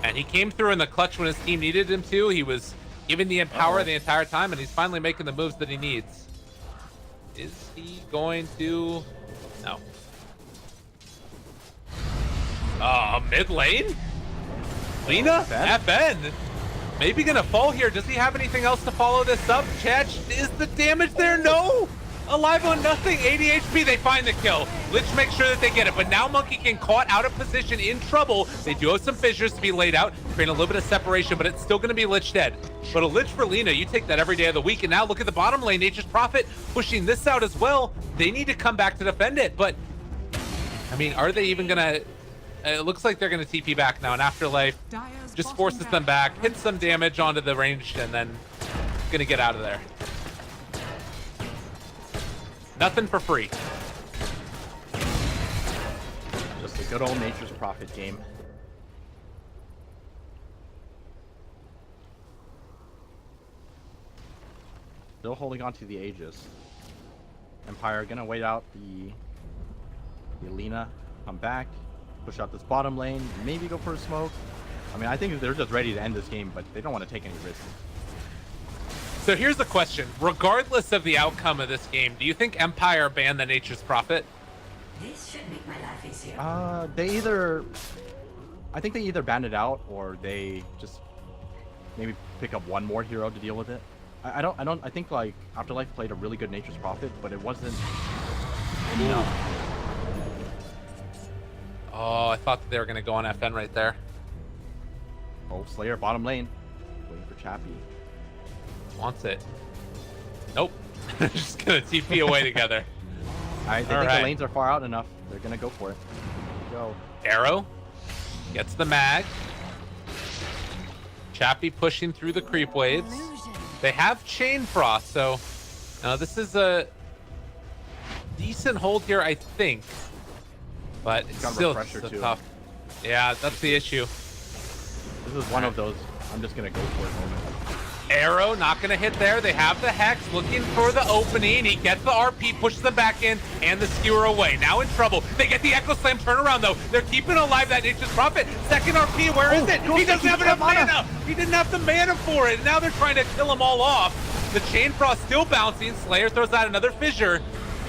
And he came through in the clutch when his team needed him to. He was giving the Empower the entire time, and he's finally making the moves that he needs. Is he going to... No. Mid lane? Lina? FN? Maybe gonna fall here. Does he have anything else to follow this up? Chatch, is the damage there? No! Alive on nothing, 80 HP, they find the kill. Lich makes sure that they get it, but now Monkey King caught out of position, in trouble. They do have some fissures to be laid out, creating a little bit of separation, but it's still gonna be Lich dead. But a Lich for Lina, you take that every day of the week, and now look at the bottom lane, Nature's Prophet pushing this out as well. They need to come back to defend it, but, I mean, are they even gonna... It looks like they're gonna TP back now, and Afterlife just forces them back, hits some damage onto the range, and then gonna get out of there. Nothing for free. Just a good old Nature's Prophet game. Still holding on to the Aegis. Empire gonna wait out the Lina, come back, push out this bottom lane, maybe go for a smoke. I mean, I think they're just ready to end this game, but they don't want to take any risks. So here's the question. Regardless of the outcome of this game, do you think Empire banned the Nature's Prophet? This should make my life easier. They either... I think they either banned it out, or they just maybe pick up one more hero to deal with it. I think, like, Afterlife played a really good Nature's Prophet, but it wasn't enough. Oh, I thought that they were going to go on FN right there. Oh, Slayer, bottom lane. Waiting for Chappie. Wants it. Nope. Just going to TP away together. They think the lanes are far out enough. They're going to go for it. Go. Arrow. Gets the mag. Chappie pushing through the creep waves. They have Chain Frost, so this is a decent hold here, I think. But it's still tough. Yeah, that's the issue. This is one of those I'm just going to go for it moments. Arrow not going to hit there. They have the Hex looking for the opening. He gets the RP, pushes them back in, and the skewer away. Now in trouble. They get the Echo Slam turnaround, though. They're keeping alive that Nature's Prophet. Second RP, where is it? He doesn't have enough mana. He didn't have the mana for it. Now they're trying to kill them all off. The Chain Frost still bouncing. Slayer throws out another fissure.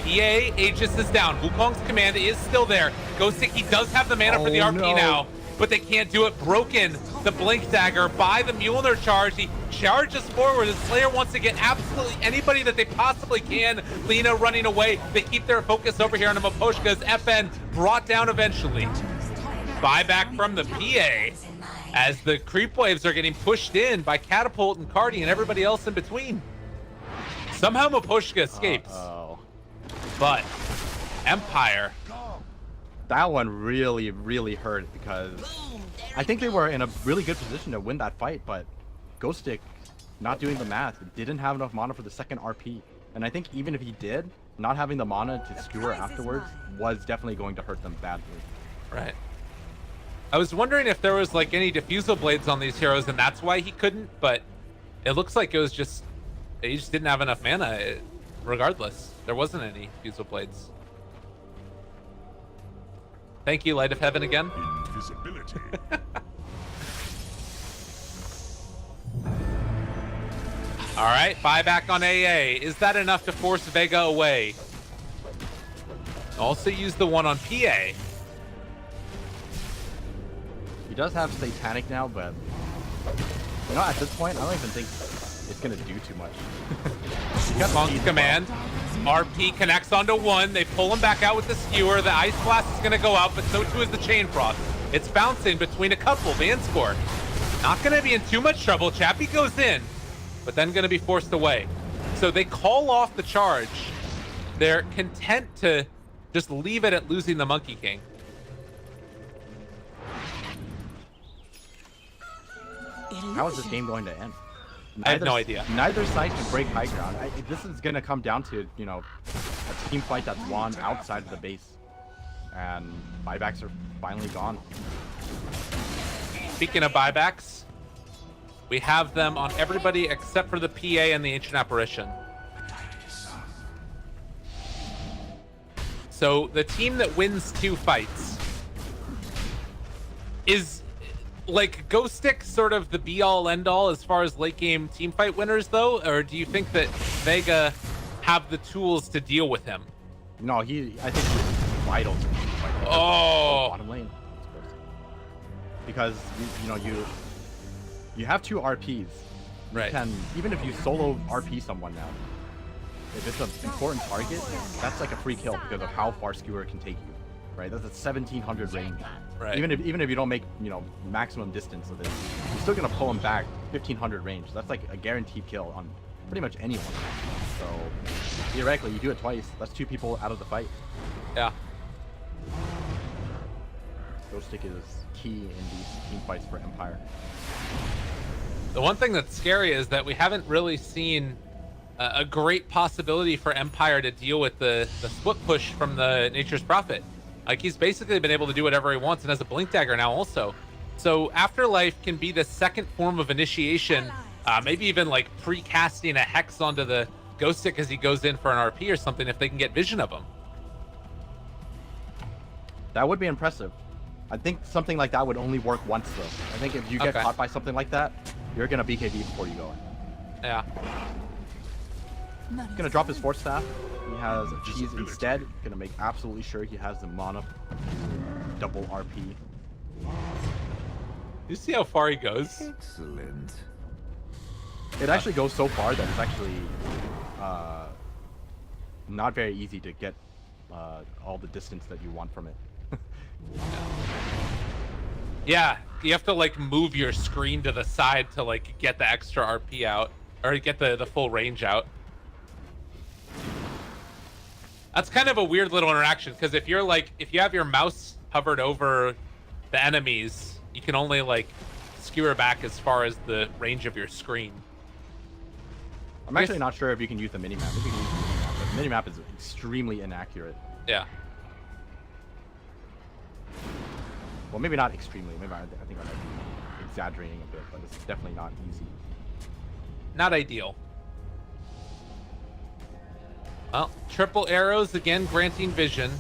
PA Aegis is down. Wukong's command is still there. Ghostic, he does have the mana for the RP now. but they can't do it. Broken the Blink Dagger by the Mjolnir charge. He charges forward. The Slayer wants to get absolutely anybody that they possibly can. Lina running away. They keep their focus over here on the Maposhka's FN brought down eventually. Buyback from the PA as the creep waves are getting pushed in by Catapult and Cardi and everybody else in between. Somehow Maposhka escapes. But Empire. That one really, really hurt because I think they were in a really good position to win that fight, but Ghost Stick, not doing the math, didn't have enough mana for the second RP. And I think even if he did, not having the mana to skewer afterwards was definitely going to hurt them badly. Right. I was wondering if there was like any diffusal blades on these heroes and that's why he couldn't, but it looks like it was just, he just didn't have enough mana. Regardless, there wasn't any diffusal blades. Thank you, Light of Heaven again. Invisibility. All right, buyback on AA. Is that enough to force Vega away? Also use the one on PA. He does have Satanic now, but you know, at this point, I don't even think it's gonna do too much. Monk's command. RP connects onto one. They pull him back out with the skewer. The Ice Blast is gonna go out, but so too is the Chain Frost. It's bouncing between a couple. Vanscore not gonna be in too much trouble. Chappie goes in, but then gonna be forced away. So they call off the charge. They're content to just leave it at losing the Monkey King. How is this game going to end? I have no idea. Neither side can break high ground. This is going to come down to, you know, a team fight that's won outside of the base. And buybacks are finally gone. Speaking of buybacks, we have them on everybody except for the PA and the Ancient Apparition. So the team that wins 2 fights is like Ghost Stick sort of the be-all end-all as far as late game team fight winners though, or do you think that Vega have the tools to deal with him? No, I think he's vital to the team fight. Oh, bottom lane. Because you have 2 RPs. right. Can, even if you solo RP someone now, if it's an important target, that's like a free kill because of how far Skewer can take you. Right? That's a 1700 range. Right. Even if you don't make, you know, maximum distance of it, you're still gonna pull him back 1500 range. That's like a guaranteed kill on pretty much anyone. So theoretically, you do it twice. That's 2 people out of the fight. Yeah. Ghost Stick is key in these team fights for Empire. The one thing that's scary is that we haven't really seen a great possibility for Empire to deal with the split push from the Nature's Prophet. Like, he's basically been able to do whatever he wants and has a Blink Dagger now also. So Afterlife can be the second form of initiation, maybe even like pre-casting a Hex onto the Ghost Stick as he goes in for an RP or something if they can get vision of him. That would be impressive. I think something like that would only work once though. I think if you get caught by something like that, you're gonna BKB before you go in. Yeah. He's gonna drop his Force Staff. He has a cheese instead. Gonna make absolutely sure he has the mana. Double RP. You see how far he goes? Excellent. It actually goes so far that it's actually not very easy to get all the distance that you want from it. Yeah, you have to like move your screen to the side to like get the extra RP out or get the full range out. That's kind of a weird little interaction because if you have your mouse hovered over the enemies, you can only like skewer back as far as the range of your screen. I'm actually not sure if you can use the minimap. If you can use the minimap, but the minimap is extremely inaccurate. Yeah. Well, maybe not extremely. Maybe I think I might be exaggerating a bit, but it's definitely not easy. Not ideal. Well, triple arrows again, granting vision.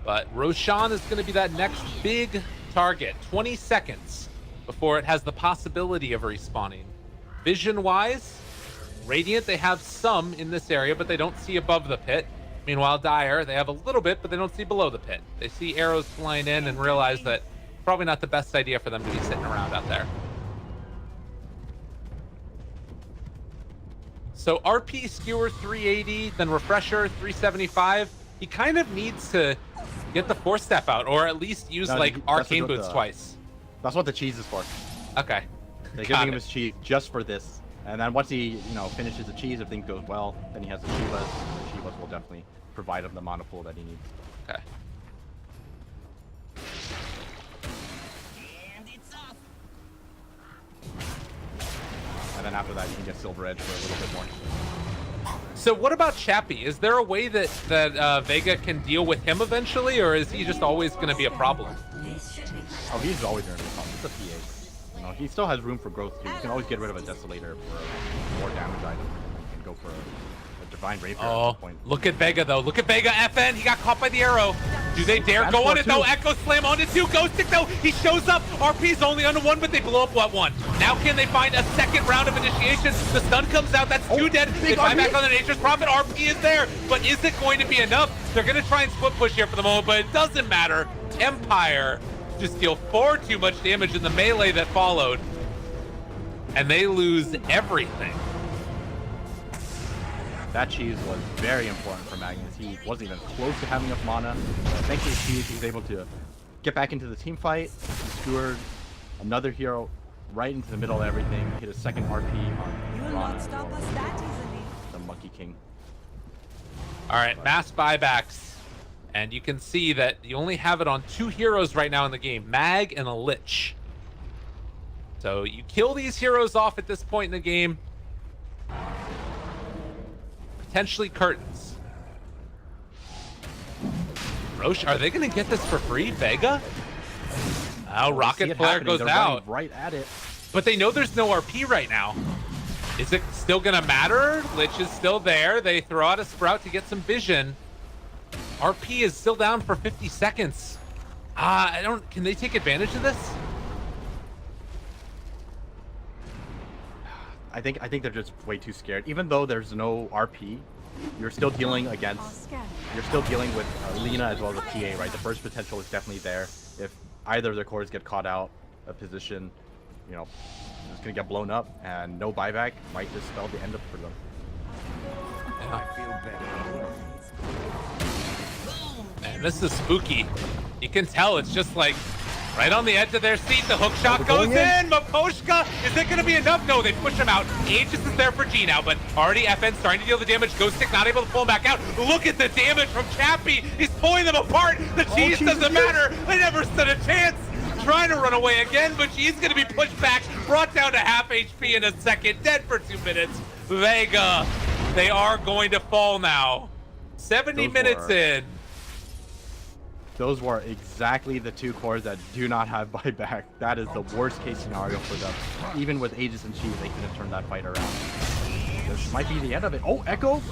But Roshan is going to be that next big target. 20 seconds before it has the possibility of respawning. Vision-wise, Radiant, they have some in this area, but they don't see above the pit. Meanwhile, Dire, they have a little bit, but they don't see below the pit. They see arrows flying in and realize that Probably not the best idea for them to be sitting around out there. So RP Skewer 380, then Refresher 375. He kind of needs to get the Force Step out, or at least use like Arcane Boots twice. That's what the cheese is for. Okay. They're giving him his cheese just for this. And then once he, finishes the cheese, if things goes well, then he has the Shivas. The Shivas will definitely provide him the mana pool that he needs. Okay. And then after that, you can get Silver Edge for a little bit more. So what about Chappie? Is there a way that Vega can deal with him eventually, or is he just always going to be a problem? Oh, he's always going to be a problem. It's a PA. He still has room for growth too. You can always get rid of a Desolator for a more damage item, and go for a Divine Rapier at some point. Look at Vega though. Look at Vega. FN. He got caught by the arrow. Do they dare go on it though? Echo Slam onto 2. Ghost Stick though. He shows up. RP's only onto 1, but they blow up what 1? Now can they find a second round of initiation? The stun comes out. That's 2 dead. They buy back on the Nature's Prophet. RP is there, but is it going to be enough? They're going to try and split push here for the moment, but it doesn't matter. Empire just deal far too much damage in the melee that followed, and they lose everything. That cheese was very important for Magnus. He wasn't even close to having enough mana. Thanks to the cheese, he was able to get back into the team fight. He skewered another hero right into the middle of everything. Hit a second RP on Rana, stop us that easily. the Monkey King. All right, mass buybacks. And you can see that you only have it on 2 heroes right now in the game, Mag and a Lich. So you kill these heroes off at this point in the game. Potentially curtains. Roche, are they going to get this for free, Vega? Oh, Rocket Flare goes out. Right at it. But they know there's no RP right now. Is it still going to matter? Lich is still there. They throw out a Sprout to get some vision. RP is still down for 50 seconds. Can they take advantage of this? I think they're just way too scared. Even though there's no RP, you're still dealing with Lina as well as a PA, right? The burst potential is definitely there. If either of their cores get caught out of position, it's gonna get blown up, and no buyback might just spell the end up for them. I feel better. Man, this is spooky. You can tell it's just like right on the edge of their seat. The hook shot goes in. Maposhka, is it going to be enough? No, they push him out. Aegis is there for G now, but already FN starting to deal the damage. Ghost Stick not able to pull him back out. Look at the damage from Chappie. He's pulling them apart. The cheese doesn't matter. They never stood a chance. Trying to run away again, but she's going to be pushed back. Brought down to half HP in a second. Dead for 2 minutes. Vega, they are going to fall now. 70 minutes in. Those were exactly the 2 cores that do not have buyback. That is the worst case scenario for them. Even with Aegis and Cheese, they couldn't turn that fight around. This might be the end of it. Oh, Echo!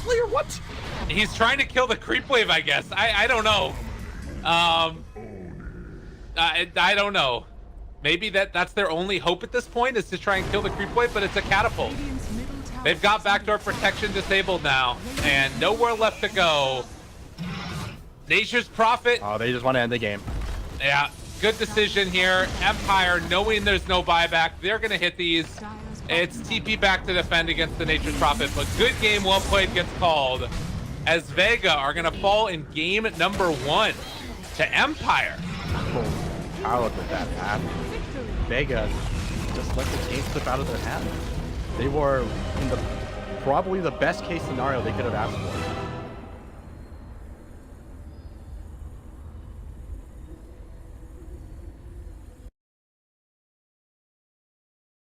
Slayer, what? He's trying to kill the creep wave, I guess. I don't know. I don't know. Maybe that's their only hope at this point, is to try and kill the creep wave, but it's a catapult. They've got backdoor protection disabled now, and nowhere left to go. Nature's Prophet. Oh, they just want to end the game. Yeah, good decision here. Empire, knowing there's no buyback, they're going to hit these. It's TP back to defend against the Nature's Prophet, but good game, well played gets called, as Vega are going to fall in game number 1 to Empire. How look at that happen. Vega just let the game slip out of their hands. They were in probably the best case scenario they could have asked for.